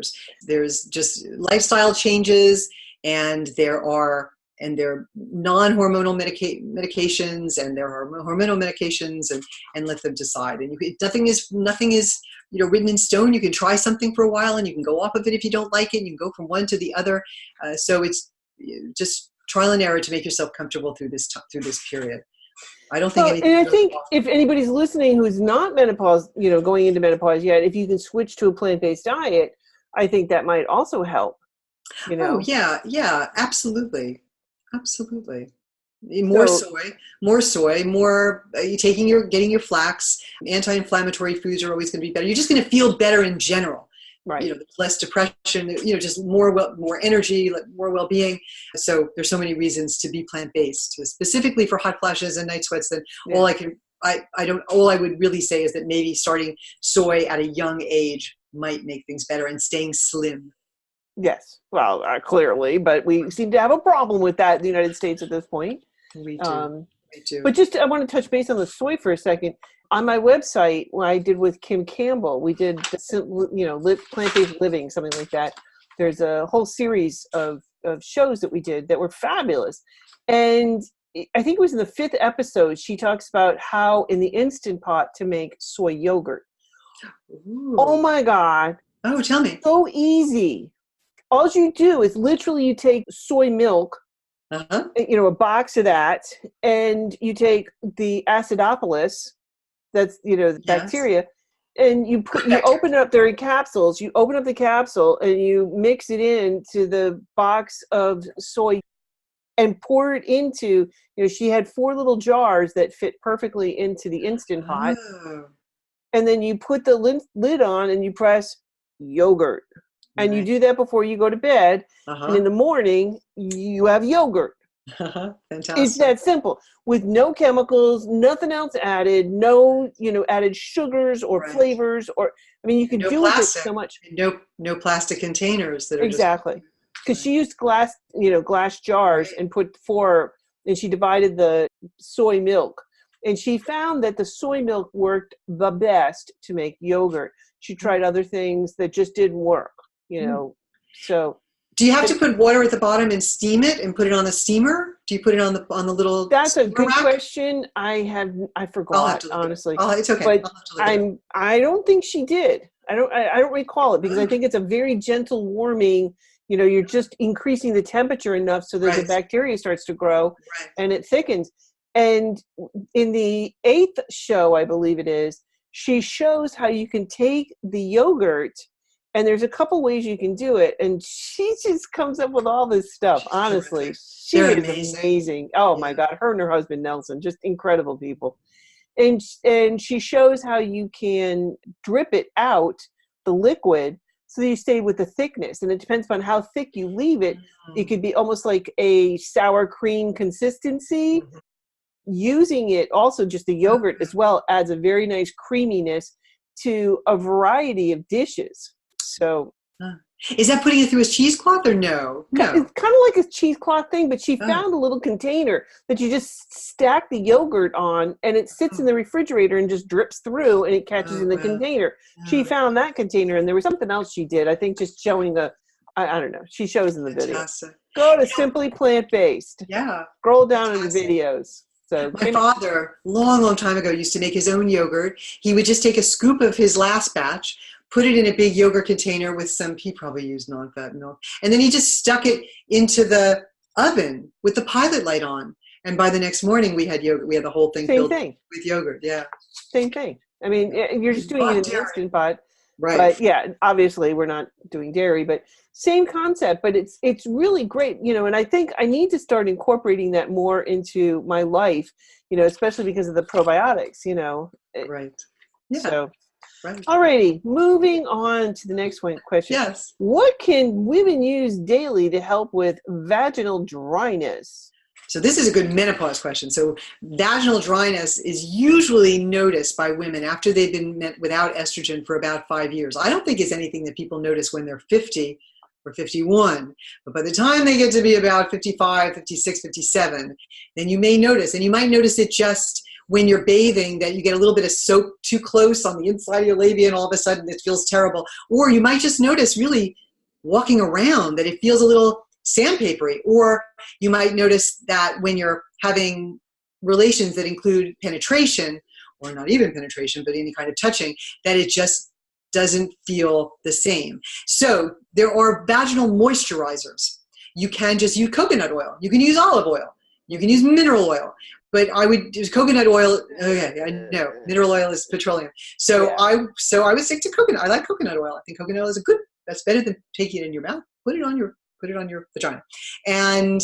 There's just lifestyle changes, and there are non-hormonal medications, and there are hormonal medications, and let them decide. And nothing is written in stone. You can try something for a while and you can go off of it if you don't like it. You can go from one to the other. So it's just trial and error to make yourself comfortable through this period. I don't think anything. And I think if anybody's listening who's not menopause, going into menopause yet, if you can switch to a plant-based diet, I think that might also help. Oh yeah, absolutely. More soy, getting your flax. Anti-inflammatory foods are always going to be better. You're just going to feel better in general. Right. Less depression, just more energy, more well-being. So there's so many reasons to be plant-based, specifically for hot flashes and night sweats. That all I would really say is that maybe starting soy at a young age might make things better, and staying slim. Yes. Well, clearly, but we seem to have a problem with that in the United States at this point. We do. But I want to touch base on the soy for a second. On my website, what I did with Kim Campbell, we did, plant-based living, something like that. There's a whole series of shows that we did that were fabulous. And I think it was in the 5th episode, she talks about how in the Instant Pot to make soy yogurt. Ooh. Oh my God. Oh, tell me. So easy. All you do is literally you take soy milk, a box of that, and you take the acidophilus, that's, the bacteria, and you open it up, they're in capsules. You open up the capsule and you mix it into the box of soy and pour it into, she had 4 little jars that fit perfectly into the Instant Pot. Oh. And then you put the lid on and you press yogurt. And you do that before you go to bed. And in the morning, you have yogurt. Fantastic. It's that simple, with no chemicals, nothing else added, no, added sugars or flavors, you can do with it so much. No plastic containers that are exactly. Because she used glass jars and put 4, and she divided the soy milk. And she found that the soy milk worked the best to make yogurt. She tried other things that just didn't work. So do you have to put water at the bottom and steam it and put it on a steamer? Do you put it on the little? That's a good question. I forgot, honestly. It's okay. But I don't think she did. I don't recall it, because I think it's a very gentle warming. You're just increasing the temperature enough so that the bacteria starts to grow and it thickens. And in the 8th show, I believe it is, she shows how you can take the yogurt. And there's a couple ways you can do it. And she just comes up with all this stuff, honestly. She is amazing. Oh, my God. Her and her husband, Nelson, just incredible people. And she shows how you can drip it out, the liquid, so that you stay with the thickness. And it depends on how thick you leave it. It could be almost like a sour cream consistency. Using it, also just the yogurt as well, adds a very nice creaminess to a variety of dishes. So, is that putting it through a cheesecloth or no? It's kind of like a cheesecloth thing, but she found a little container that you just stack the yogurt on, and it sits in the refrigerator and just drips through, and it catches in the container. She found that container, and there was something else she did. I think just showing I don't know. She shows in the video. Go to Simply Plant-Based. Yeah. Scroll down in the videos. So my father, long time ago, used to make his own yogurt. He would just take a scoop of his last batch, put it in a big yogurt container with he probably used non-fat milk. And then he just stuck it into the oven with the pilot light on. And by the next morning, we had yogurt. We had the whole thing filled with yogurt. Yeah. Same thing. I mean, you're just doing it in an Instant Pot. Right. But yeah, obviously we're not doing dairy, but same concept, but it's really great, and I think I need to start incorporating that more into my life, especially because of the probiotics, Right. Yeah. So, Right. Alrighty, moving on to the next one question. Yes. What can women use daily to help with vaginal dryness? So this is a good menopause question. So vaginal dryness is usually noticed by women after they've been without estrogen for about 5 years. I don't think it's anything that people notice when they're 50 or 51. But by the time they get to be about 55, 56, 57, then you may notice. And you might notice it just when you're bathing, that you get a little bit of soap too close on the inside of your labia and all of a sudden it feels terrible. Or you might just notice really walking around that it feels a little sandpapery. Or you might notice that when you're having relations that include penetration, or not even penetration, but any kind of touching, that it just doesn't feel the same. So there are vaginal moisturizers. You can just use coconut oil. You can use olive oil. You can use mineral oil. But I would use coconut oil. Okay, I know mineral oil is petroleum. So I would stick to coconut. I like coconut oil. I think coconut oil is that's better than taking it in your mouth. Put it on your vagina. And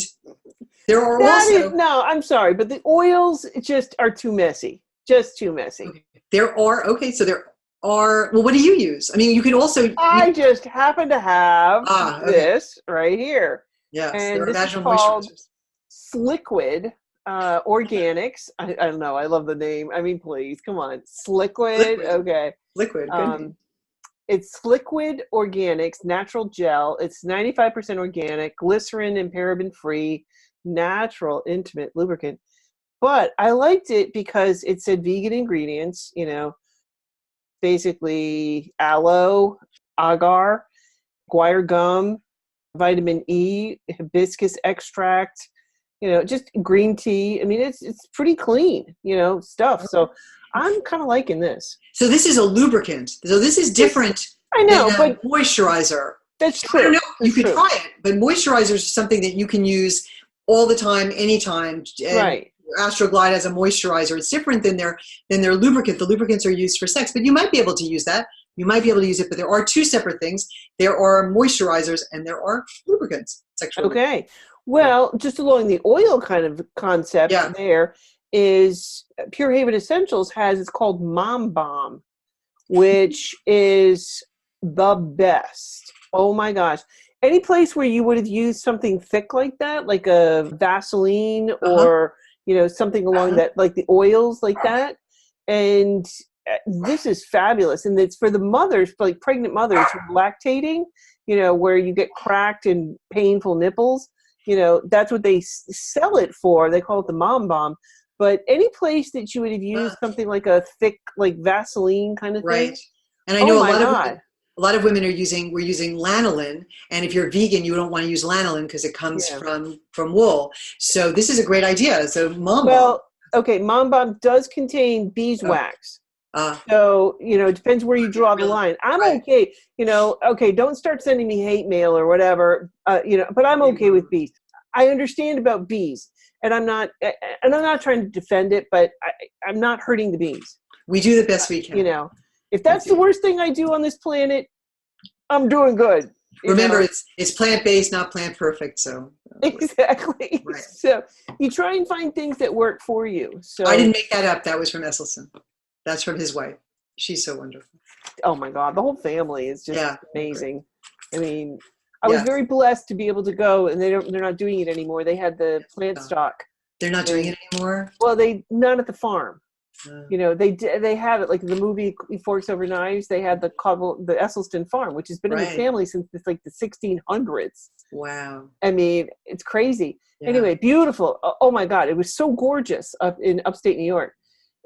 there are no, I'm sorry, but the oils just are too messy. Just too messy. Okay. So there are, well, what do you use? I mean, you can also. I just happen to have this right here. Yes, and there are this is vaginal called moisturizers. Sliquid Organics. I don't know. I love the name. I mean, please, come on. Sliquid. Okay. Liquid. It's Sliquid Organics Natural Gel. It's 95% organic, glycerin and paraben free, natural, intimate lubricant. But I liked it because it said vegan ingredients, basically aloe, agar, guar gum, vitamin E, hibiscus extract, just green tea. I mean, it's pretty clean, stuff. Okay. So I'm kind of liking this. So this is a lubricant. So this is different. I know, than but moisturizer. That's true. I don't know. You could try it, but moisturizer is something that you can use all the time, anytime. And right. Astroglide as a moisturizer. It's different than their lubricant. The lubricants are used for sex, but you might be able to use that. You might be able to use it, but there are two separate things. There are moisturizers and there are lubricants. Sexual. Okay. Well, just along the oil kind of concept there is Pure Haven Essentials it's called Mom Balm, which is the best. Oh my gosh. Any place where you would have used something thick like that, like a Vaseline or, something along that, like the oils like that. And this is fabulous. And it's for the mothers, like pregnant mothers who are lactating, where you get cracked and painful nipples. That's what they sell it for. They call it the Mom Balm. But any place that you would have used something like a thick, like Vaseline kind of thing. Right. And I know a lot of women we're using lanolin. And if you're vegan, you don't want to use lanolin because it comes from wool. So this is a great idea. So Mom Balm. Okay, Mom Balm does contain beeswax. So, it depends where you draw the line. I'm okay. Okay, don't start sending me hate mail or whatever, but I'm okay with bees. I understand about bees, and I'm not trying to defend it, but I'm not hurting the bees. We do the best we can. If that's the worst thing I do on this planet, I'm doing good. Remember, it's plant-based, not plant-perfect. So exactly. Right. So you try and find things that work for you. So I didn't make that up. That was from Esselstyn. That's from his wife. She's so wonderful. Oh my God, the whole family is just amazing. I mean, I was very blessed to be able to go, and they're not doing it anymore. They had the plant stock. They're not doing it anymore. Well, not at the farm. They have it like the movie Forks Over Knives. They had the Esselstyn farm, which has been in the family since the 1600s. Wow. I mean, it's crazy. Yeah. Anyway, beautiful. Oh my God, it was so gorgeous up in upstate New York.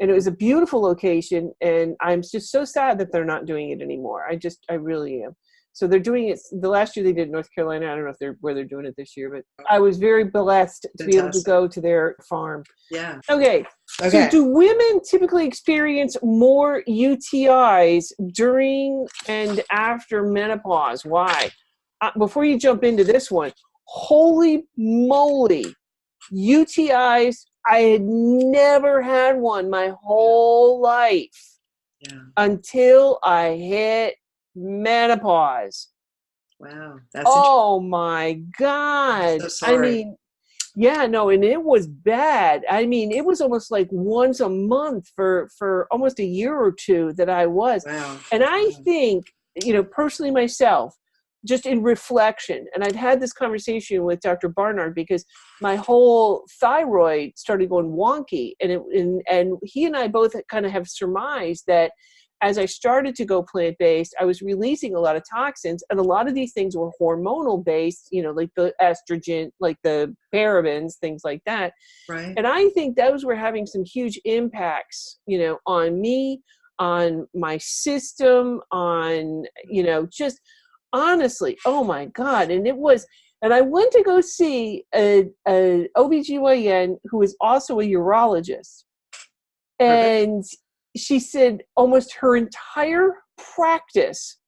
And it was a beautiful location, and I'm just so sad that they're not doing it anymore. I really am. So they're doing it. The last year they did in North Carolina. I don't know where they're doing it this year, but I was very blessed to be able to go to their farm. Yeah. Okay. So do women typically experience more UTIs during and after menopause? Why? Before you jump into this one, holy moly, UTIs. I had never had one my whole life until I hit menopause. Wow. That's oh my God. I'm so sorry. I mean, Yeah, no, and it was bad. I mean, it was almost like once a month for almost a year or two that I was. Wow. And I think, personally myself, just in reflection, and I've had this conversation with Dr. Barnard because my whole thyroid started going wonky, and he and I both kind of have surmised that as I started to go plant-based, I was releasing a lot of toxins, and a lot of these things were hormonal based, like the estrogen, like the parabens, things like that. Right. And I think those were having some huge impacts, on me, on my system, on, just honestly, oh my God. And I went to go see a OBGYN who is also a urologist. And she said almost her entire practice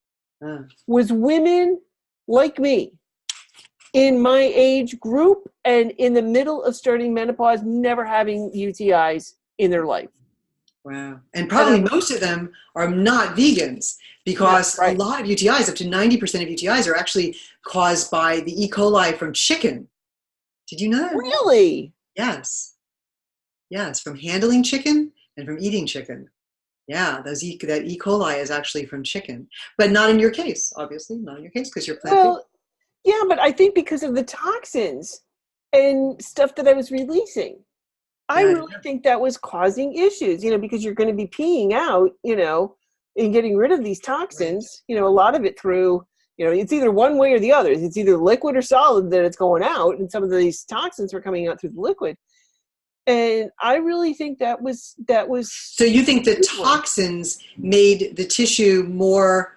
was women like me in my age group and in the middle of starting menopause, never having UTIs in their life. Wow. And probably most of them are not vegans because a lot of UTIs, up to 90% of UTIs, are actually caused by the E. coli from chicken. Did you know that? Really? Yes. Yes, from handling chicken and from eating chicken. Yeah, that E. coli is actually from chicken. But not in your case, obviously. Not in your case because you're plant-based. Well, yeah, but I think because of the toxins and stuff that I was releasing. I really think that was causing issues, because you're going to be peeing out, and getting rid of these toxins, a lot of it through, it's either one way or the other. It's either liquid or solid that it's going out, and some of these toxins were coming out through the liquid. And I really think that was. So you think the toxins made the tissue more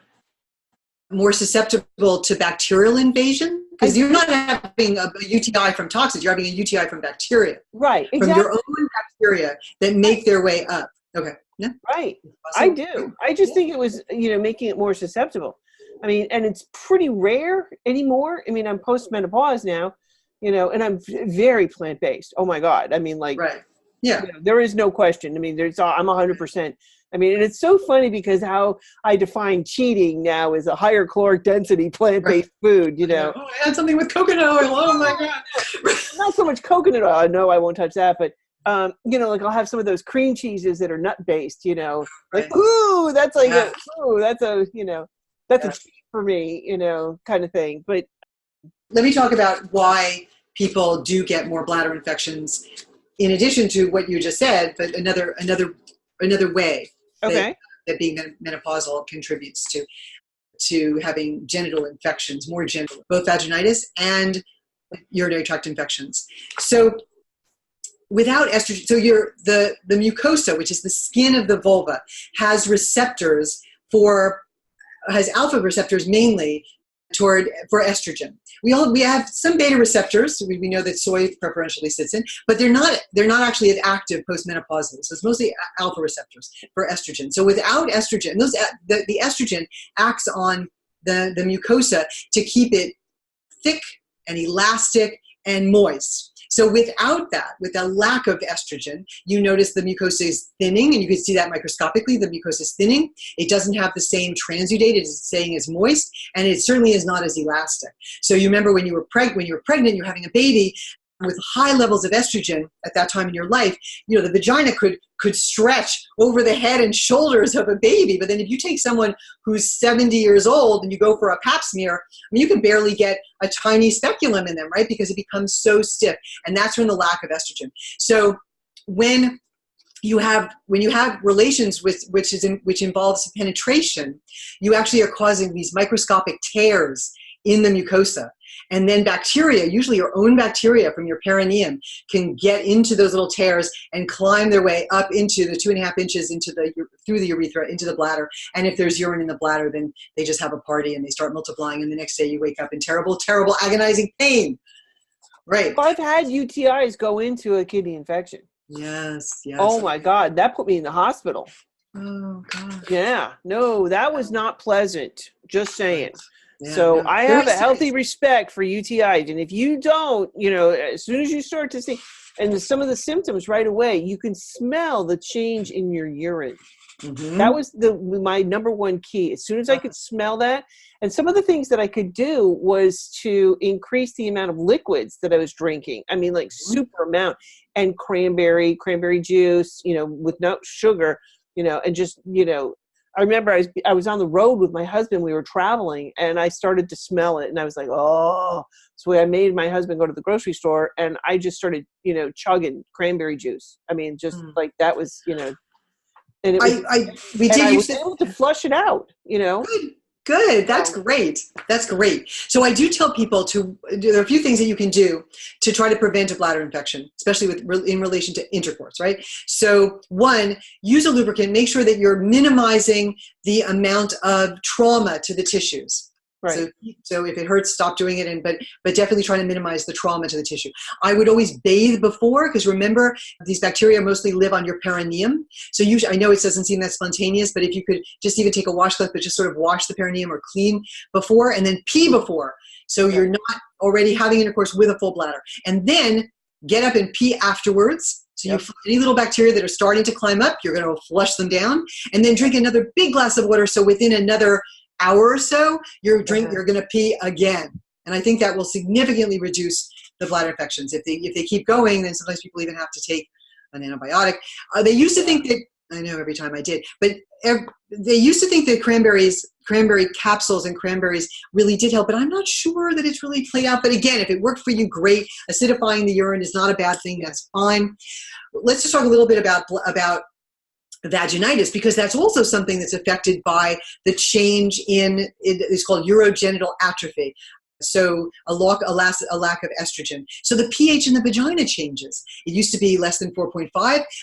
susceptible to bacterial invasion? Because you're not having a UTI from toxins, you're having a UTI from bacteria. Right, exactly. From your own bacteria that make their way up. Okay. Yeah. Right. I do. I just think it was, making it more susceptible. I mean, and it's pretty rare anymore. I mean, I'm post-menopause now, and I'm very plant-based. Oh my God. I mean, like, right. Yeah. There is no question. I mean, I'm 100%. I mean, and it's so funny because how I define cheating now is a higher caloric density plant-based food, Oh, I had something with coconut oil. Oh my God. Not so much coconut oil. No, I won't touch that. But, like I'll have some of those cream cheeses that are nut-based, like, ooh, that's like, that's a cheat for me, kind of thing. But let me talk about why people do get more bladder infections in addition to what you just said, but another way. Okay. That being menopausal contributes to having genital infections, more genital, both vaginitis and urinary tract infections. So without estrogen, so the mucosa, which is the skin of the vulva, has alpha receptors mainly for estrogen. We have some beta receptors. We know that soy preferentially sits in, but they're not actually as active postmenopausally. So it's mostly alpha receptors for estrogen. So without estrogen, the estrogen acts on the mucosa to keep it thick and elastic and moist. So without that, with a lack of estrogen, you notice the mucosa is thinning, and you can see that microscopically. The mucosa is thinning. It doesn't have the same transudate. It's staying as moist, and it certainly is not as elastic. So you remember when you were pregnant, you're having a baby with high levels of estrogen at that time in your life, the vagina could stretch over the head and shoulders of a baby. But then if you take someone who's 70 years old and you go for a pap smear, you can barely get a tiny speculum in them, right? Because it becomes so stiff. And that's from the lack of estrogen. So when you have relations which involves penetration, you actually are causing these microscopic tears in the mucosa. And then bacteria, usually your own bacteria from your perineum, can get into those little tears and climb their way up into the 2.5 inches through the urethra into the bladder. And if there's urine in the bladder, then they just have a party and they start multiplying. And the next day you wake up in terrible, terrible, agonizing pain. Right. I've had UTIs go into a kidney infection. Yes. Oh my God, that put me in the hospital. Oh God. Yeah. No, that was not pleasant. Just saying. Right. Yeah, so I have a healthy respect for UTIs. And if you don't, as soon as you start to see, and some of the symptoms right away, you can smell the change in your urine. That was my number one key. As soon as I could smell that, and some of the things that I could do was to increase the amount of liquids that I was drinking. I mean, like super amount, and cranberry juice, with no sugar, and just, I remember I was on the road with my husband. We were traveling, and I started to smell it, and I was like, oh. So I made my husband go to the grocery store, and I just started, chugging cranberry juice. I mean, just like that was, and it was, I was able to flush it out, Good. That's great. That's great. So I do tell people there are a few things that you can do to try to prevent a bladder infection, especially in relation to intercourse, right? So one, use a lubricant. Make sure that you're minimizing the amount of trauma to the tissues. Right. So if it hurts, stop doing it, but definitely try to minimize the trauma to the tissue. I would always bathe before, because remember, these bacteria mostly live on your perineum. So I know it doesn't seem that spontaneous, but if you could just even take a washcloth, but just sort of wash the perineum or clean before, and then pee before. So you're not already having intercourse with a full bladder. And then get up and pee afterwards. So you any little bacteria that are starting to climb up, you're going to flush them down, and then drink another big glass of water. So within another hour or so, you're going to pee again. And I think that will significantly reduce the bladder infections. If they keep going, then sometimes people even have to take an antibiotic. They used to think that, I know every time I did, but they used to think that cranberry capsules and cranberries really did help, but I'm not sure that it's really played out. But again, if it worked for you, great. Acidifying the urine is not a bad thing. That's fine. Let's just talk a little bit about vaginitis, because that's also something that's affected by the change it's called urogenital atrophy. So a lack of estrogen. So the pH in the vagina changes. It used to be less than 4.5,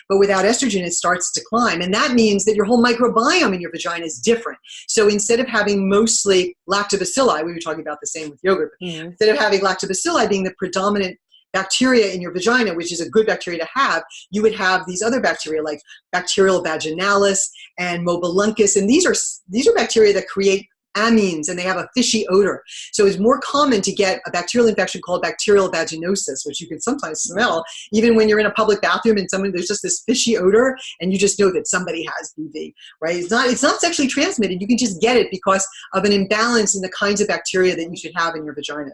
but without estrogen, it starts to climb. And that means that your whole microbiome in your vagina is different. So instead of having mostly lactobacilli, we were talking about the same with yogurt, instead of having lactobacilli being the predominant bacteria in your vagina, which is a good bacteria to have, you would have these other bacteria like bacterial vaginalis and mobiluncus, and these are bacteria that create amines, and they have a fishy odor. So it's more common to get a bacterial infection called bacterial vaginosis, which you can sometimes smell even when you're in a public bathroom and there's just this fishy odor, and you just know that somebody has BV, right? It's not sexually transmitted. You can just get it because of an imbalance in the kinds of bacteria that you should have in your vagina.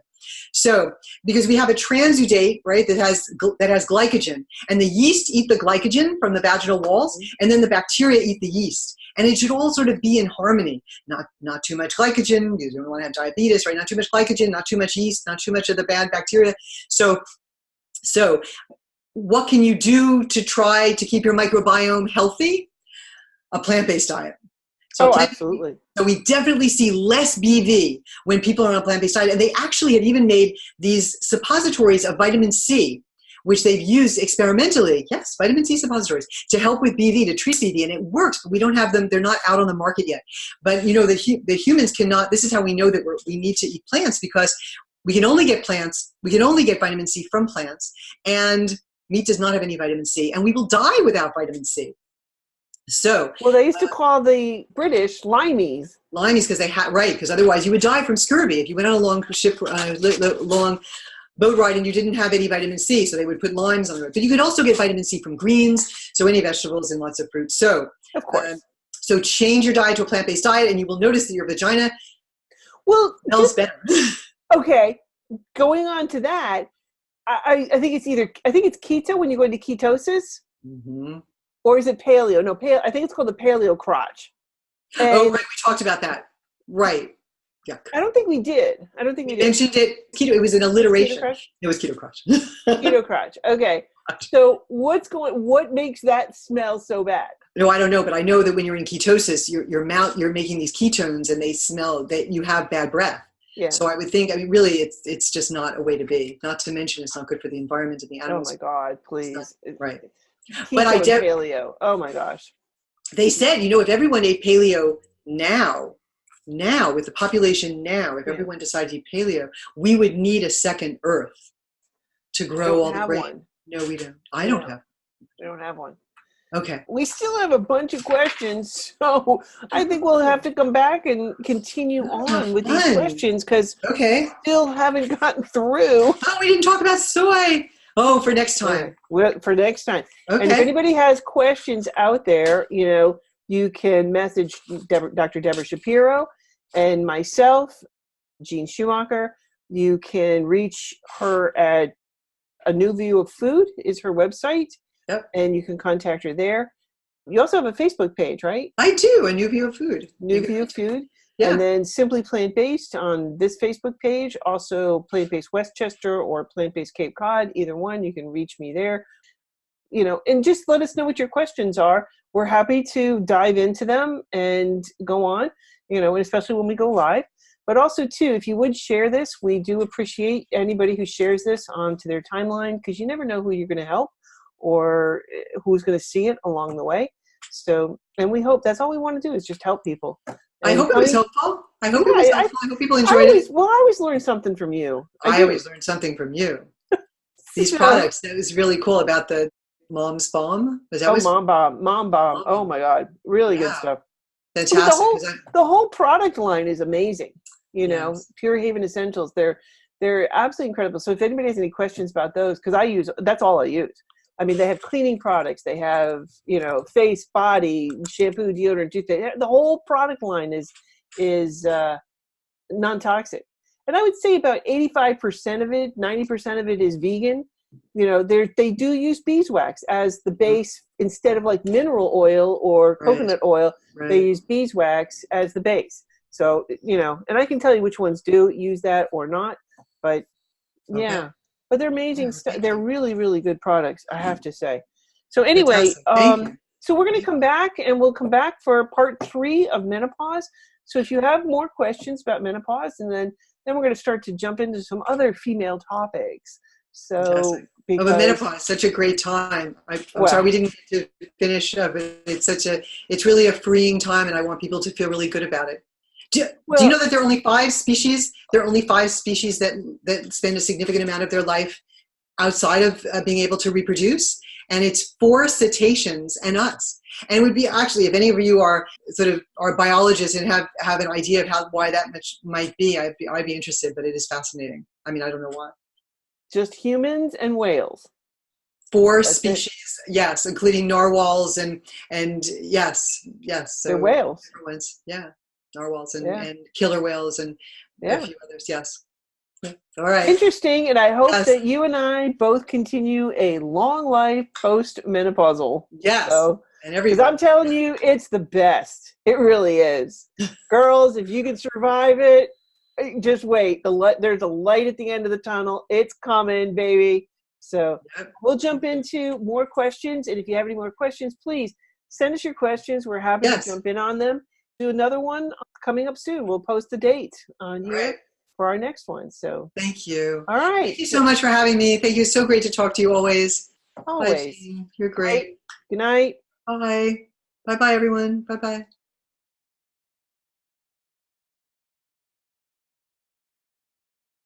So, because we have a transudate, right, that has glycogen, and the yeast eat the glycogen from the vaginal walls, and then the bacteria eat the yeast. And it should all sort of be in harmony. Not too much glycogen, you don't want to have diabetes, right? Not too much glycogen, not too much yeast, not too much of the bad bacteria. So what can you do to try to keep your microbiome healthy? A plant-based diet. So absolutely. So we definitely see less BV when people are on a plant-based diet. And they actually have even made these suppositories of vitamin C, which they've used experimentally, yes, vitamin C suppositories, to help with BV, to treat BV, and it works, but we don't have them, they're not out on the market yet. But the humans cannot, this is how we know that we need to eat plants, because we can only get vitamin C from plants, and meat does not have any vitamin C, and we will die without vitamin C. So, well, they used to call the British limeys. Limeys, because otherwise you would die from scurvy if you went on a long long boat ride and you didn't have any vitamin C, so they would put limes on the road. But you could also get vitamin C from greens, so any vegetables and lots of fruit. So, of course. So change your diet to a plant-based diet, and you will notice that your vagina smells better. Okay, going on to that, I think it's keto when you go into ketosis. Mm-hmm. Or is it paleo? No, I think it's called the paleo crotch. And right. We talked about that. Right. Yeah. I don't think we did. We mentioned it. Keto. It was an alliteration. It was keto crotch. Keto crotch. Okay. So what makes that smell so bad? No, I don't know, but I know that when you're in ketosis, your mouth, you're making these ketones, and they smell that you have bad breath. Yeah. So I would think, really, it's just not a way to be. Not to mention, it's not good for the environment and the animals. Oh my God, please. Right. But paleo. Oh my gosh. They said, if everyone ate paleo now with the population now, if everyone decided to eat paleo, we would need a second Earth to grow all the grain. No, we don't. I don't have. We don't have one. Okay. We still have a bunch of questions, so I think we'll have to come back and continue on with these questions, because we still haven't gotten through. Oh, we didn't talk about soy. Oh, for next time. For next time. Okay. And if anybody has questions out there, You can message Dr. Debra Shapiro and myself, Jeanne Schumacher. You can reach her at A New View of Food is her website. Yep. And you can contact her there. You also have a Facebook page, right? I do, A New View of Food. New View of Food. Yeah. And then Simply Plant-Based on this Facebook page. Also Plant-Based Westchester or Plant-Based Cape Cod. Either one, you can reach me there. You know, and just let us know what your questions are. We're happy to dive into them and go on, you know, and especially when we go live. But also, too, if you would share this, we do appreciate anybody who shares this onto their timeline, because you never know who you're going to help or who's going to see it along the way. So, and we hope that's all we want to do is just help people. And I hope it was helpful. I hope it was helpful. I hope people enjoyed it. Well, I always learn something from you. I always learn something from you. These products, that was really cool about the Mom's Balm. Was that Mom Balm. Oh my God. Really good stuff. Fantastic. The whole product line is amazing. You know, Pure Haven Essentials. They're absolutely incredible. So if anybody has any questions about those, because that's all I use. I mean, they have cleaning products. They have, you know, face, body, shampoo, deodorant, toothpaste. The whole product line is non-toxic. And I would say about 85% of it, 90% of it is vegan. You know, they do use beeswax as the base instead of like mineral oil or coconut oil. They use beeswax as the base. So, you know, and I can tell you which ones do use that or not. But yeah, but they're amazing stuff. They're really, really good products, I have to say. So anyway, so we're going to come back, and we'll come back for part 3 of menopause. So if you have more questions about menopause, and then we're going to start to jump into some other female topics. So because menopause, such a great time. I'm sorry we didn't get to finish, but it's really a freeing time, and I want people to feel really good about it. Do you know that there are only 5 species? There are only 5 species that spend a significant amount of their life outside of being able to reproduce, and it's 4 cetaceans and us. And it would be actually, if any of you are biologists and have an idea of why that much might be, I'd be interested. But it is fascinating. I mean, I don't know why. Just humans and whales. 4 species, yes, including narwhals and yes. So they're whales. Ones, yeah. Narwhals and killer whales and a few others, yes. All right. Interesting, and I hope that you and I both continue a long life post-menopausal. Yes. So, because I'm telling you, it's the best. It really is. Girls, if you can survive it, just wait. There's a light at the end of the tunnel. It's coming, baby. So we'll jump into more questions, and if you have any more questions, please send us your questions. We're happy to jump in on them. Do another one coming up soon. We'll post the date on here for our next one. So thank you. All right. Thank you so much for having me. Thank you. So great to talk to you always. Always. Bye, Jeanne. You're great. Good night. Bye. Bye-bye, everyone. Bye-bye.